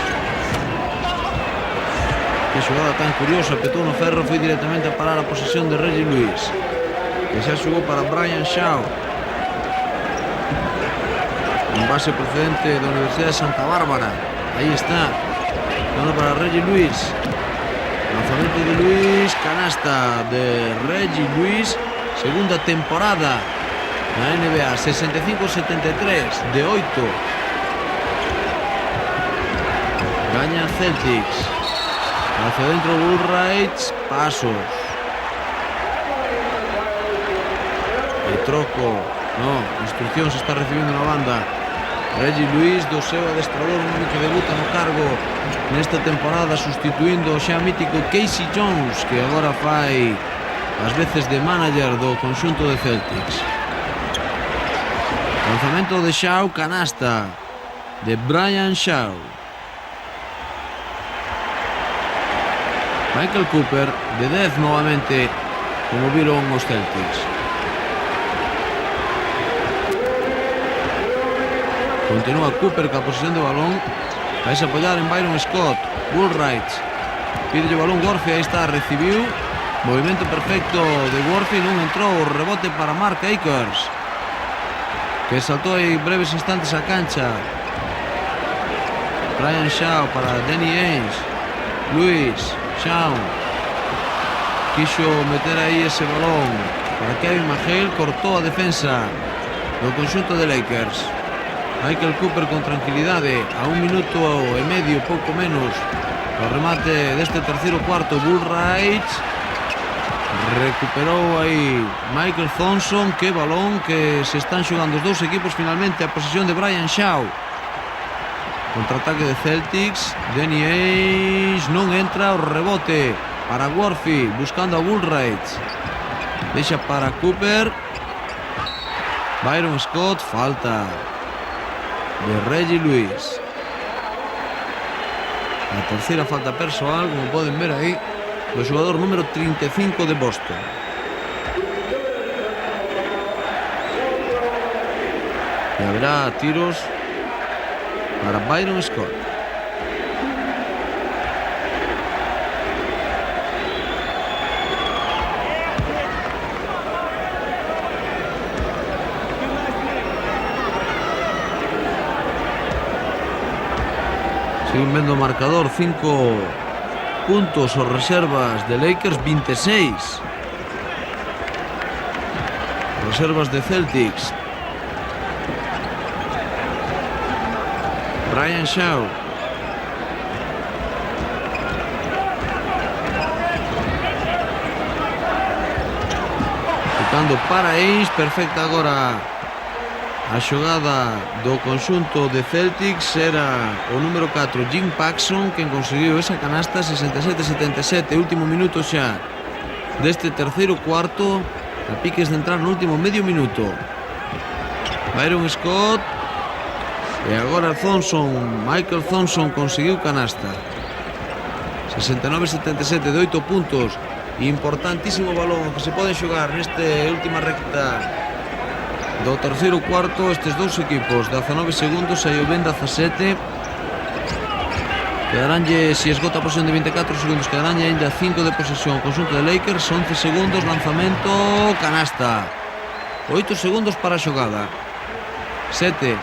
Que xogada tan curiosa, petou no ferro, foi directamente a parar a posesión de Reggie Lewis, que xa xogou para Brian Shaw, un base procedente da Universidade de Santa Bárbara. Aí está, dando para Reggie Lewis. Lanzamento de Luis, canasta de Reggie Lewis, segunda temporada na NBA, 65-73, de 8. Gaña Celtics. Hacia dentro Woolridge, pasos. El troco, no, instrucción se está recibiendo na banda. Reggie Lewis, do seu adestrador, un home que debuta no cargo nesta temporada, sustituindo o xa mítico Casey Jones, que agora fai as veces de manager do conxunto de Celtics. Lanzamento de Shaw, canasta de Brian Shaw. Michael Cooper de 10 novamente, como viron os Celtics. Continúa Cooper ca posesión de balón. Vai se apoiar en Byron Scott. Woolridge pide o balón Worthy, aí está, recibiu. Movimento perfecto de Worthy, non entrou. O rebote para Mark Akers, que saltou aí breves instantes a cancha. Brian Shaw para Danny Ainge. Luis, Shaw quixo meter aí ese balón para Kevin McHale, cortou a defensa do conxunto de Lakers. Michael Cooper con tranquilidade a 1 minuto e medio, pouco menos, o remate deste terceiro cuarto. Woolridge Recuperou aí Michael Thompson. Que balón que se están xogando os dous equipos. Finalmente a posesión de Brian Shaw. Contraataque de Celtics. Danny Ainge non entra. O rebote para Worthy, buscando a Woolwright. Deixa para Cooper. Byron Scott. Falta de Reggie Lewis. A terceira falta persoal, como poden ver aí, do xogador número 35 de Boston. E haberá tiros para Byron Scott. Siguen vendo o marcador, 5 puntos os reservas de Lakers, 26 reservas de Celtics. Brian Shaw. Tocando para Ainge, perfecta agora a xogada do conxunto de Celtics. Era o número 4, Jim Paxson, quen conseguiu esa canasta. 67-77, último minuto xa deste terceiro cuarto, a piques de entrar no último medio minuto. Byron Scott e agora Thompson. Michael Thompson conseguiu canasta. 69-77, de 8 puntos. Importantísimo balón que se pode xogar nesta última recta do terceiro cuarto. Estes dous equipos, 19 segundos, aí o Ben 17. Quedaránlle, se esgota a posesión de 24 segundos, quedaránlle ainda 5 de posesión. Conxunto de Lakers, 11 segundos, lanzamento, canasta. 8 segundos para a xogada. 7,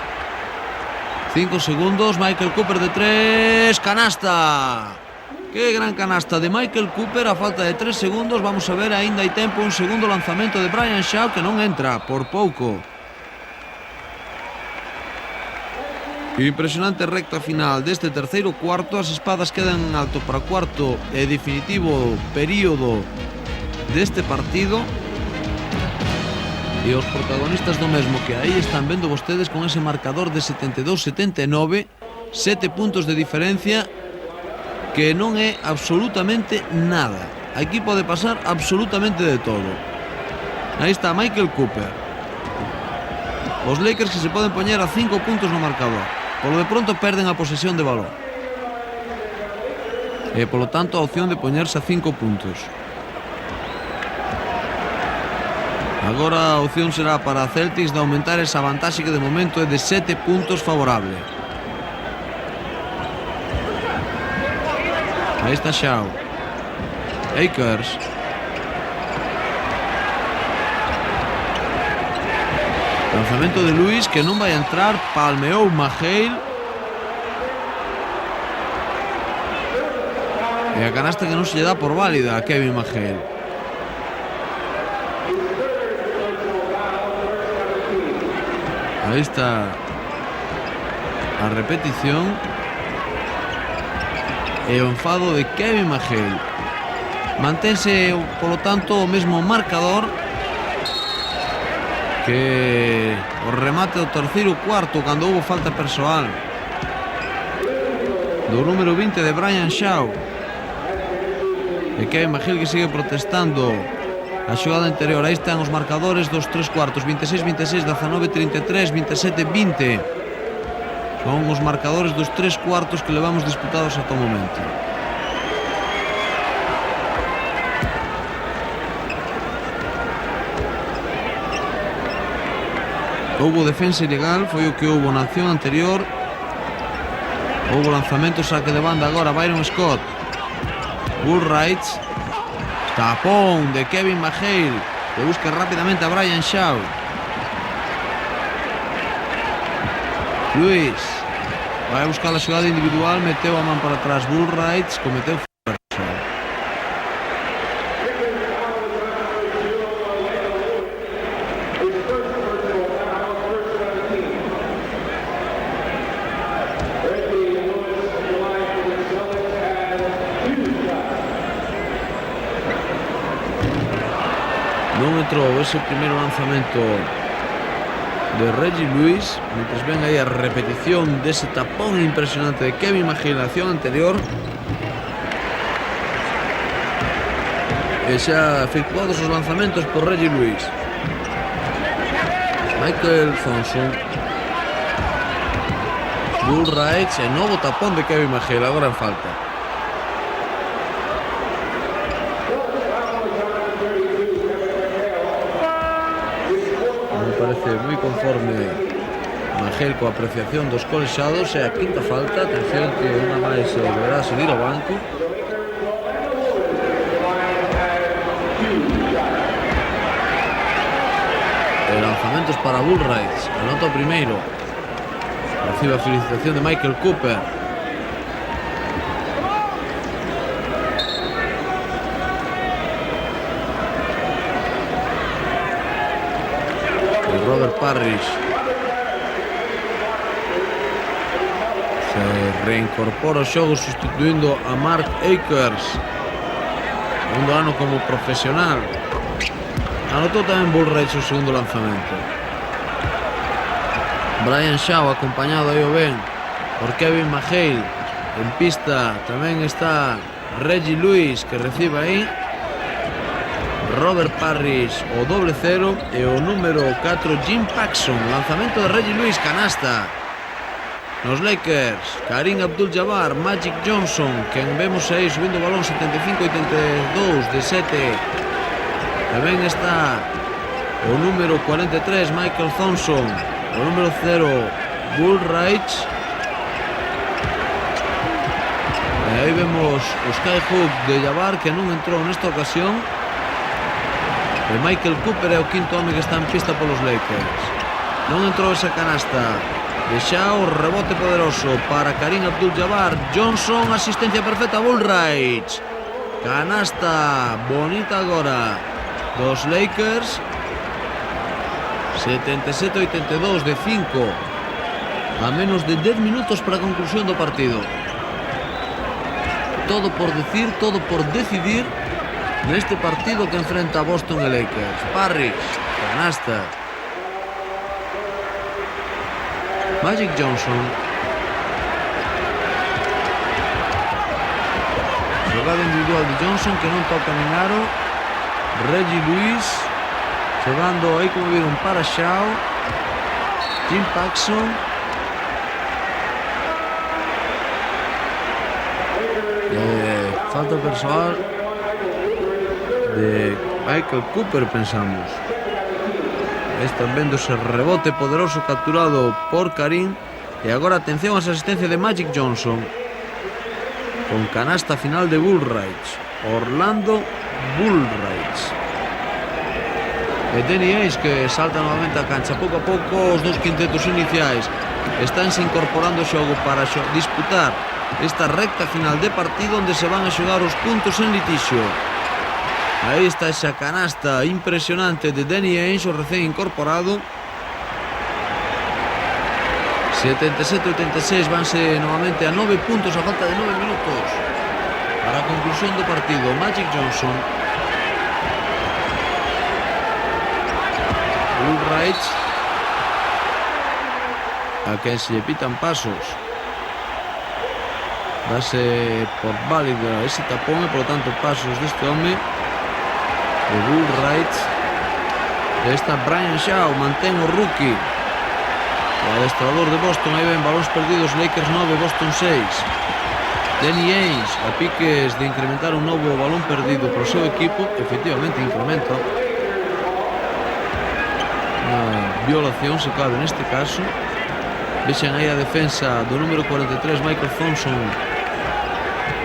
5 segundos, Michael Cooper de 3, canasta. Que gran canasta de Michael Cooper a falta de 3 segundos. Vamos a ver, aínda hai tempo. Un segundo lanzamento de Brian Shaw que non entra, por pouco. Impresionante recta final deste terceiro cuarto. As espadas quedan en alto para o cuarto e definitivo período deste partido. E os protagonistas do mesmo, que aí están vendo vostedes con ese marcador de 72-79, 7 puntos de diferencia, que non é absolutamente nada. Aquí pode pasar absolutamente de todo. Aí está Michael Cooper. Os Lakers que se poden poñer a 5 puntos no marcador. Polo de pronto perden a posesión de balón. E polo tanto a opción de poñerse a 5 puntos. Agora a opción será para a Celtics de aumentar esa vantaxe que de momento é de 7 puntos favorable. Aí está Shaw. Akers. Lanzamento de Lewis que non vai a entrar. Palmeou McHale. E a canasta que non se lle dá por válida a Kevin McHale. Aí está a repetición. E o enfado de Kevin McHale. Mantense, polo tanto, o mesmo marcador que o remate do terceiro cuarto, cando houve falta persoal do número 20 de Brian Shaw. E Kevin McHale que sigue protestando a xogada anterior. Aí están os marcadores dos tres cuartos, 26-26, 19-33, 27-20. Son os marcadores dos tres cuartos que levamos disputados ata o momento. Houbo defensa ilegal, foi o que houbo na acción anterior. Houbo lanzamento, saque de banda agora Byron Scott. Woolwright. Tapón de Kevin McHale, que busca rápidamente a Brian Shaw. Lewis vai a buscar a xogada individual, meteu a man para atrás Woolwright, cometeu falta. non entrou ese primeiro lanzamento de Reggie Lewis, mentres ven aí a repetición dese tapón impresionante de Kevin McHale na acción anterior. E xa efectuados os lanzamentos por Reggie Lewis. Michael Thompson, Bullwright e novo tapón de Kevin McHale, agora en falta. Me parece moi conforme McHale coa apreciación dos colexados. E a quinta falta, atención que unha máis deberá seguir ao banco. E lanzamentos para Bullwright, anota o primeiro, recibe a felicitación de Michael Cooper. Robert Parrish se reincorpora ao xogo sustituindo a Mark Akers, segundo ano como profesional. Anotou tamén Bullwright o segundo lanzamento. Brian Shaw acompañado aí o ben por Kevin McHale. En pista tamén está Reggie Lewis, que recibe aí. Robert Parrish o doble cero e o número 4 Jim Paxson. Lanzamento de Reggie Lewis, canasta nos Lakers. Kareem Abdul-Jabbar, Magic Johnson, quen vemos aí subindo o balón 75-82 de 7. Tamén está o número 43 Michael Thompson, o número 0 Bullwright. E aí vemos o skyhook de Jabbar, que non entrou nesta ocasión. E Michael Cooper é o quinto home que está en pista polos Lakers. Non entrou esa canasta de Shaw, rebote poderoso para Kareem Abdul-Jabbar. Johnson, asistencia perfecta a Bullwright. Canasta bonita agora dos Lakers. 77-82 de 5 a menos de 10 minutos para a conclusión do partido. Todo por decir, todo por decidir neste partido que enfrenta a Boston e Lakers. Parrish, canasta. Magic Johnson, jogada individual de Johnson que non toca nin aro. Reggie Lewis jogando aí, como viron, para Shaw. Jim Paxson. Falta persoal de Michael Cooper, pensamos. Están vendo ese rebote poderoso capturado por Kareem. E agora atención a esa asistencia de Magic Johnson con canasta final de Bullwright. Orlando Bullwright. E Danny Ainge, que salta novamente a cancha. Pouco a pouco os dos quintetos iniciais estánse incorporando o xogo para disputar esta recta final de partido onde se van a xogar os puntos en litixio. Aí está esa canasta impresionante de Danny Ainge, o recén incorporado. 77-86, vanse novamente a 9 puntos a falta de 9 minutos para a conclusión do partido. Magic Johnson, Bullwright, a quen se lle pitan pasos, dase por válida ese tapón e, por tanto, pasos deste home de Bullwright. Está Brian Shaw, mantén o rookie, o adestrador de Boston. Aí ven balóns perdidos, Lakers 9, Boston 6. Danny Ainge a piques de incrementar un novo balón perdido pro seu equipo. Efectivamente incrementa unha violación, se cabe neste caso. Vexan aí a defensa do número 43 Michael Thompson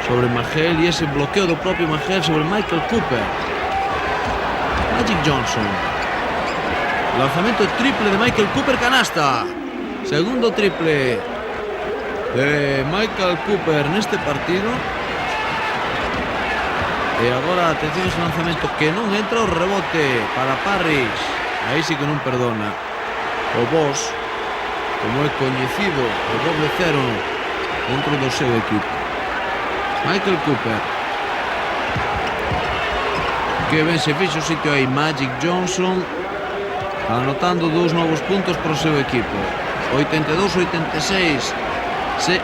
sobre McHale e ese bloqueo do propio McHale sobre Michael Cooper. Magic Johnson, lanzamento triple de Michael Cooper, canasta. Segundo triple de Michael Cooper neste partido. E agora atención a ese lanzamento que non entra, o rebote para Parrish. Aí sí que non perdona o boss, como é coñecido, o doble cero dentro do seu equipo. Michael Cooper, Que ben se fixo o sitio aí Magic Johnson, anotando 2 novos puntos para o seu equipo. 82-86,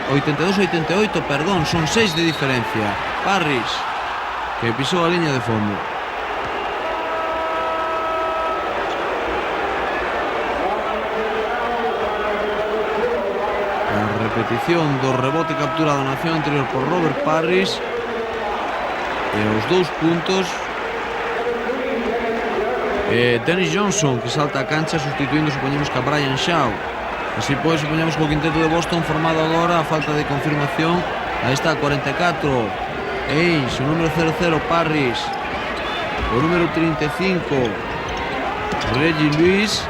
82-88, perdón, son 6 de diferencia. Parrish, que pisou a liña de fondo. A repetición do rebote capturado na acción anterior por Robert Parrish. E os 2 puntos, Dennis Johnson, que salta a cancha sustituindo, supoñemos, que a Brian Shaw. Así pois, supoñemos que o quinteto de Boston formado agora, a falta de confirmación. Aí está, 44 Ainge, o número 00 Parrish, o número 35 Reggie Lewis,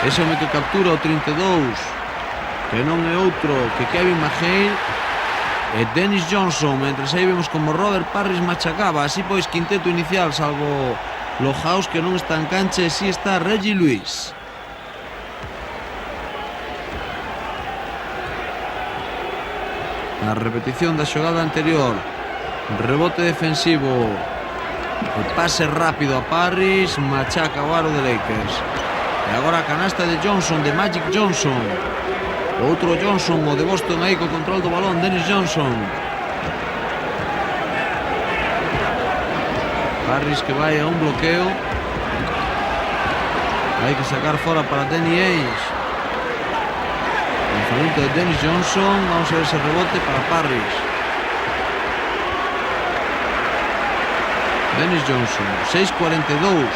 ese é o que captura o 32, que non é outro que Kevin McHale e Dennis Johnson. Mentre aí vemos como Robert Parrish machacaba. Así pois, quinteto inicial, salvo Lohaus, que non está en cancha, e si está Reggie Lewis. A repetición da xogada anterior, rebote defensivo, o pase rápido a Parrish, machaca o aro de Lakers. E agora a canasta de Johnson, de Magic Johnson. Outro Johnson, o de Boston aí co control do balón, Dennis Johnson. Parrish que vai a un bloqueo. Hai que sacar fora para Danny Ainge. Lanzamiento de Dennis Johnson. Vamos a ver ese rebote para Parrish. Dennis Johnson, 6:42.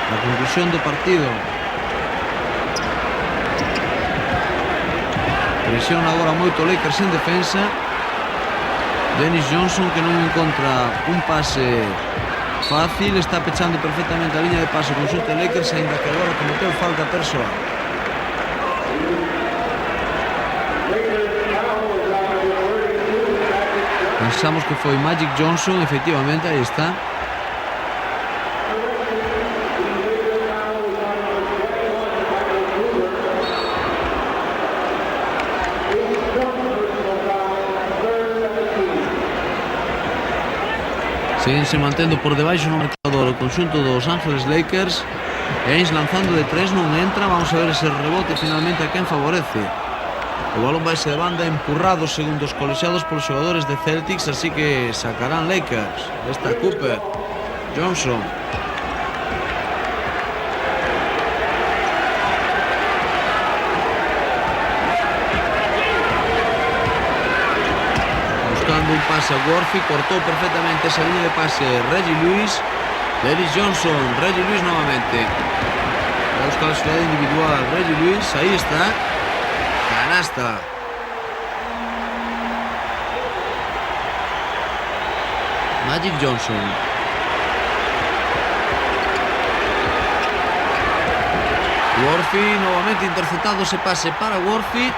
A conclusión do partido. Presiona agora moito Lakers en defensa. Dennis Johnson, que non encontra un pase fácil, está pechando perfectamente a liña de pase con xente Lakers, ainda que agora cometeu falta persoal. Pensamos que foi Magic Johnson, efectivamente, aí está. Seguense mantendo por debaixo no marcador o conxunto dos Ángeles Lakers. Ainge lanzando de 3, non entra. Vamos a ver ese rebote finalmente a quen favorece. O balón vai ser de banda empurrado, segundo os colexiados, polos xogadores de Celtics, así que sacarán Lakers. Está Cooper, Johnson. Un pase a Worthy, cortó perfectamente esa línea de pase Reggie Lewis. Dennis Johnson, Reggie Lewis nuevamente. Va a buscar la ciudad individual Reggie Lewis, ahí está. Canasta. Magic Johnson. Worthy, nuevamente interceptado ese pase para Worthy.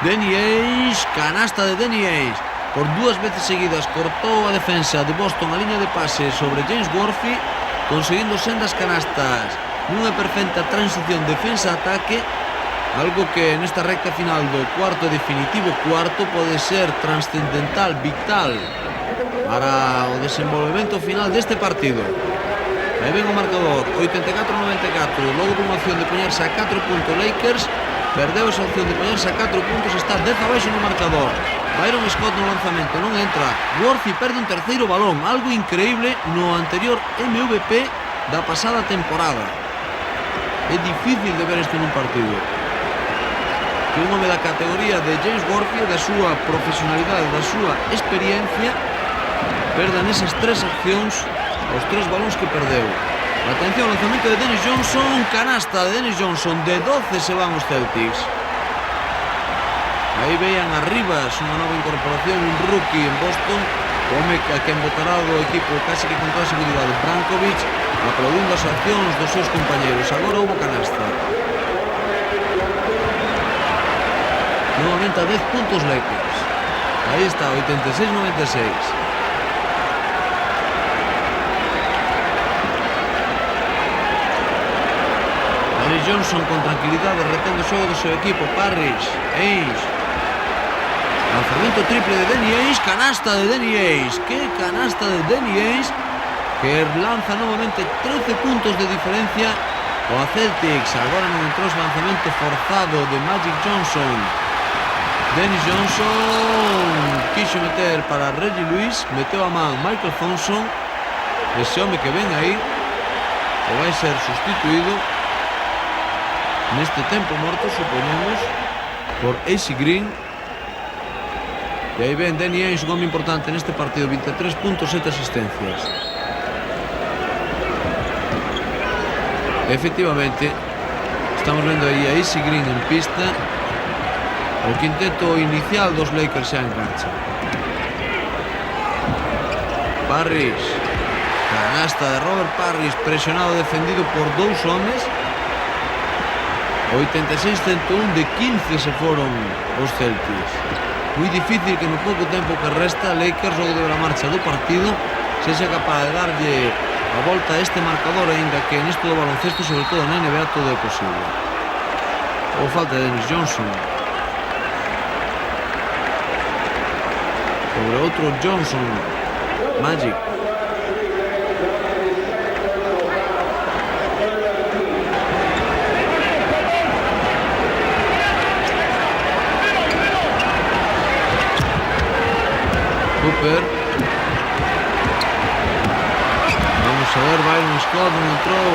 Danny Ainge, canasta de Danny Ainge. Por 2 veces seguidas cortou a defensa de Boston a liña de pase sobre James Worthy, conseguindo sendas canastas nunha perfecta transición defensa-ataque, algo que nesta recta final do cuarto e definitivo cuarto pode ser trascendental, vital para o desenvolvemento final deste partido. Aí ven o marcador, 84-94, logo dunha opción de poñerse a 4 puntos Lakers, perdeu esa opción de poñerse a 4 puntos, está 10 abaixo no marcador. Byron Scott no lanzamento, non entra. Worthy perde un terceiro balón, algo increíble no anterior MVP da pasada temporada. É difícil de ver isto nun partido. Que un home da categoría de James Worthy, da súa profesionalidade, da súa experiencia, perda nesas 3 accións os 3 balóns que perdeu. Atención, lanzamento de Dennis Johnson, canasta de Dennis Johnson, de 12 se van os Celtics. Aí vean arribas unha nova incorporación, un rookie en Boston, o home a quen botará do equipo casi que con toda a seguridade, Brankovic, aplaudindo as accións dos seus compañeros. Agora houve canasta. Novamente a 10 puntos Lakers. Aí está, 86-96. Dennis Johnson con tranquilidade retendo o xogo do seu equipo. Parrish, Ainge. lanzamiento triple de Danny Ainge, canasta de Danny Ainge, qué canasta de Danny Ainge, que lanza nuevamente 13 puntos de diferencia o a Celtics. Agora non entrou ese lanzamento forzado de Magic Johnson. Dennis Johnson quiso meter para Reggie Lewis, meteu a man Michael Thompson, ese home que ven aí que vai ser sustituído neste tempo morto, supoñemos, por AC Green. E aí ven Danny Ainge, un home importante neste partido, 23 puntos, 7 asistencias. Efectivamente, estamos vendo aí a AC Green en pista. O quinteto inicial dos Lakers xa en cancha. Parrish, canasta de Robert Parrish, presionado, defendido por dous homes. 86-101 de 15 se foron os Celtics. Moi difícil que no pouco tempo que resta Lakers, logo de ver a marcha do partido, sexa capaz de darlle a volta a este marcador, aínda que nesto do baloncesto, sobre todo na NBA, todo é posible. Ou falta de Dennis Johnson sobre outro Johnson. Magic. Cooper. Vamos a ver, Byron Scott non entrou.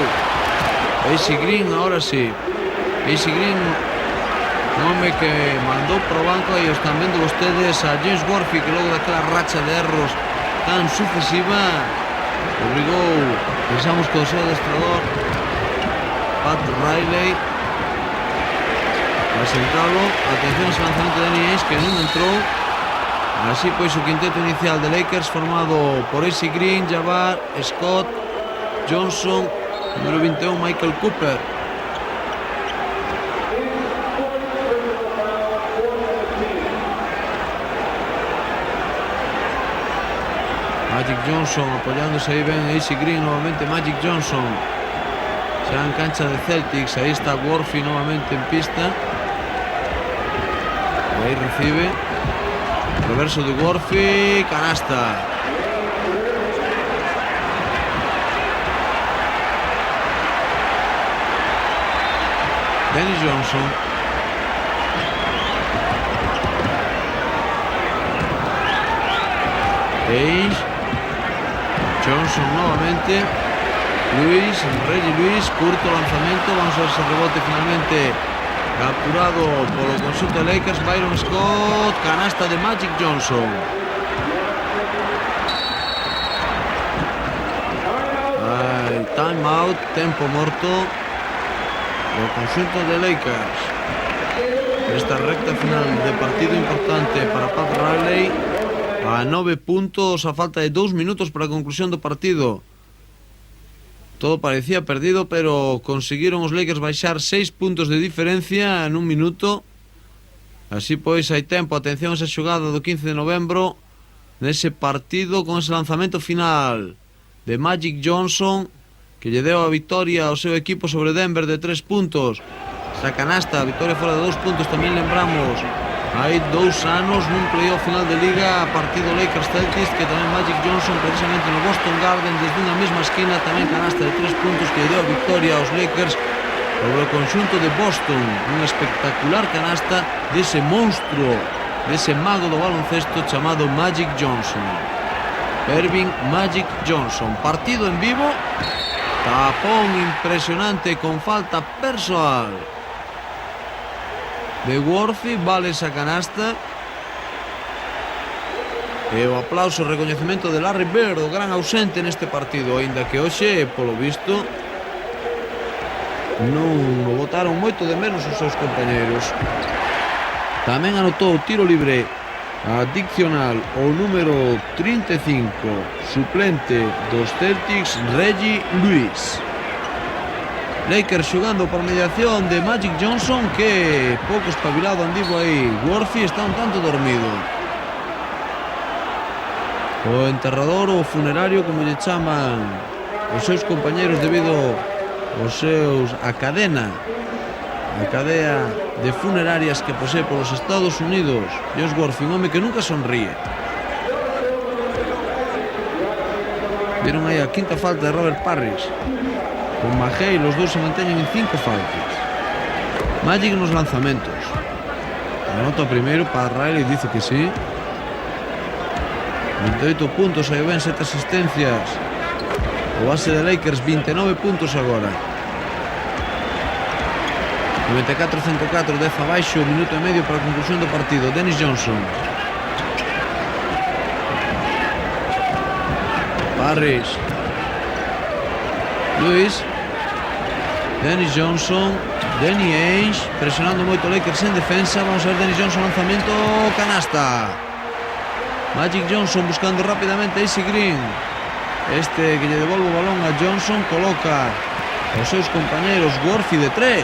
AC Green, ahora sí. AC Green, un home que mandou pro banco. Aí están vendo vostedes a James Worthy, que logo daquela racha de erros tan sucesiva obrigou, pensamos que o seu adestrador Pat Riley a sentalo. Atención a ese lanzamento de Danny Ainge, que non entrou. Así pois o quinteto inicial de Lakers, formado por AC Green, Jabbar, Scott, Johnson, número 21 Michael Cooper. Magic Johnson apoyándose aí ben AC Green, novamente Magic Johnson xa en cancha de Celtics. Aí está Worthy novamente en pista, e aí recibe reverso de Worthy, canasta. Dennis Johnson. Ainge. Johnson nuevamente. Reggie Lewis, curto lanzamiento. Vamos a ver ese rebote finalmente capturado por el conjunto de Lakers. Byron Scott, canasta de Magic Johnson. Time out, tempo morto por conjunto de Lakers. Esta recta final de partido importante para Pat Riley. A 9 puntos, a falta de 2 minutos para a conclusión do partido. Todo parecía perdido, pero consiguieron os Lakers baixar 6 puntos de diferencia en un minuto. Así pois hai tempo. Atención a esa xogada do 15 de novembro, nese partido, con ese lanzamento final de Magic Johnson, que lle deu a victoria ao seu equipo sobre Denver de 3 puntos. Esa canasta, a victoria fora de 2 puntos, tamén lembramos, hai 2 anos nun playoff final de liga, partido Lakers-Celtics, que tamén Magic Johnson, precisamente no Boston Garden, desde unha mesma esquina, tamén canasta de 3 puntos que lle deu a victoria aos Lakers sobre o conxunto de Boston. Unha espectacular canasta dese monstruo, dese mago do baloncesto chamado Magic Johnson. Irving Magic Johnson. Partido en vivo, tapón impresionante con falta personal de Worthy, vale esa canasta. E o aplauso e recoñecemento de Larry Bird, o gran ausente neste partido, aínda que hoxe, polo visto, non o botaron moito de menos os seus compañeros. Tamén anotou tiro libre adicional o número 35, suplente dos Celtics, Reggie Lewis. Lakers xogando por mediación de Magic Johnson, que pouco espabilado andivo aí. Worthy está un tanto dormido. O enterrador ou funerario, como lle chaman os seus compañeros, debido aos seus a cadena a cadea de funerarias que posee polos Estados Unidos. Josh Worthy, un home que nunca sonríe. Vieron aí a quinta falta de Robert Parrish. Con Mahey, los dous se manteñen en 5 faltas. Magic nos lanzamentos. Anota o primeiro para Riley, dice que sí. 28 puntos, aí ven 7 asistencias. O base de Lakers, 29 puntos agora. 94-104, 10 abaixo, minuto e medio para a conclusión do partido. Dennis Johnson. Parrish. Lewis. Dennis Johnson. Danny Ainge, presionando moito Lakers en defensa. Vamos a ver Dennis Johnson, lanzamento, canasta. Magic Johnson buscando rápidamente a AC Green. Este que lle devolve o balón a Johnson, coloca os seus compañeros. Worthy de 3.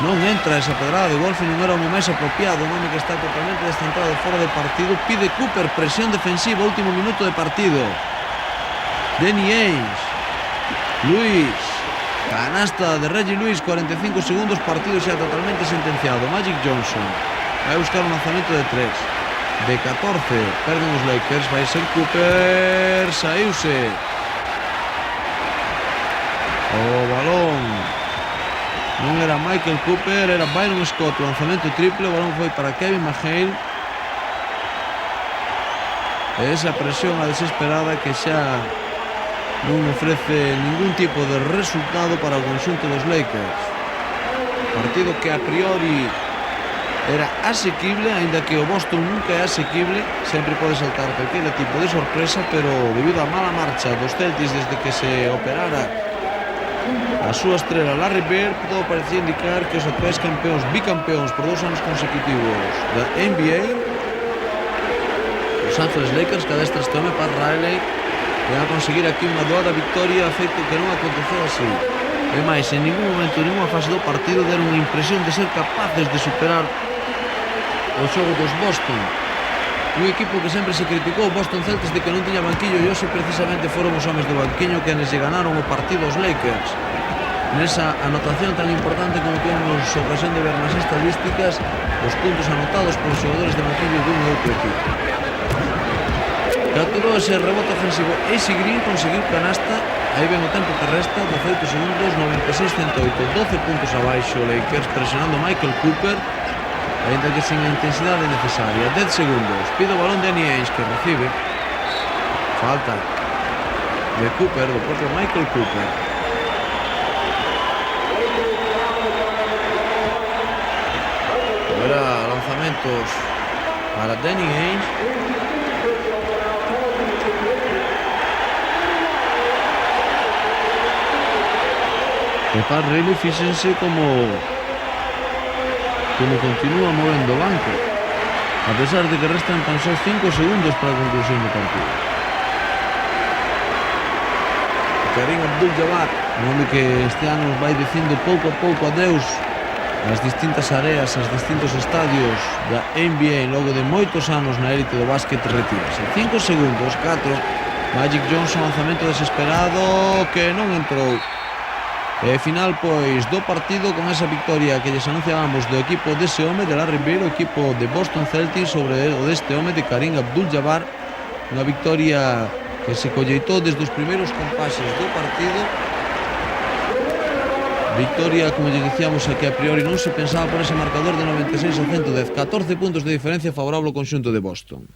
Non entra esa pedrada de Worthy, non era o máis apropiado. Un home que está totalmente descentrado fora de partido. Pide Cooper, presión defensiva, último minuto de partido. Danny Ainge. Luis. Canasta de Reggie Lewis, 45 segundos, partido xa totalmente sentenciado. Magic Johnson vai buscar un lanzamento de 3. De 14, perden os Lakers, vai ser Cooper, saíuse. O balón non era Michael Cooper, era Byron Scott, lanzamento triple, o balón foi para Kevin McHale. E esa presión a desesperada que xa non ofrece ningún tipo de resultado para o conxunto dos Lakers. Partido que a priori era asequible, aínda que o Boston nunca é asequible, sempre pode saltar calquera tipo de sorpresa, pero debido á mala marcha dos Celtics desde que se operara a súa estrela Larry Bird, todo parecía indicar que os actuais campeóns, bicampeóns por 2 anos consecutivos da NBA, os Angeles Lakers, cada este home Pat Riley, van a conseguir aquí unha doada victoria, feito que non aconteceu así. E máis, en ningún momento, en ninguna fase do partido deron unha impresión de ser capaces de superar o xogo dos Boston. Un equipo que sempre se criticou, Boston Celtics, de que non tiña banquillo, e hoxe precisamente foron os homes do banquiño que anes lle ganaron o partido aos Lakers. Nesa anotación tan importante como tuvimos ocasión de ver nas estadísticas, os puntos anotados polos xogadores de banquillo dun e outro equipo. Capturou ese rebote ofensivo AC Green, conseguiu canasta. Aí ven o tempo que resta, 18 segundos, 96-108, 12 puntos abaixo Lakers, presionando Michael Cooper, ainda que sin a intensidade necesaria. 10 segundos, pide o balón de Danny Ainge, que recibe. Falta de Cooper, do propio Michael Cooper. Haberá lanzamentos para Danny Ainge. E Pat Riley, fíxense como continúa movendo o banco, a pesar de que restan tan só 5 segundos para a conclusión do partido. Karim Abdul-Jabbar, un home que este ano vai dicindo pouco a pouco adeus ás distintas areas, aos distintos estadios da NBA, logo de moitos anos na élite do básquet, retírase. 5 segundos, 4, Magic Johnson, lanzamento desesperado que non entrou. E final, pois, do partido con esa victoria que lles anunciábamos do equipo dese home, de Larry Bird, o equipo de Boston Celtics sobre o deste home de Karim Abdul-Jabbar. Unha victoria que se colleitou desde os primeiros compases do partido. Victoria, como lle dicíamos, que a priori non se pensaba por ese marcador de 96-110, 14 puntos de diferencia favorable ao conxunto de Boston.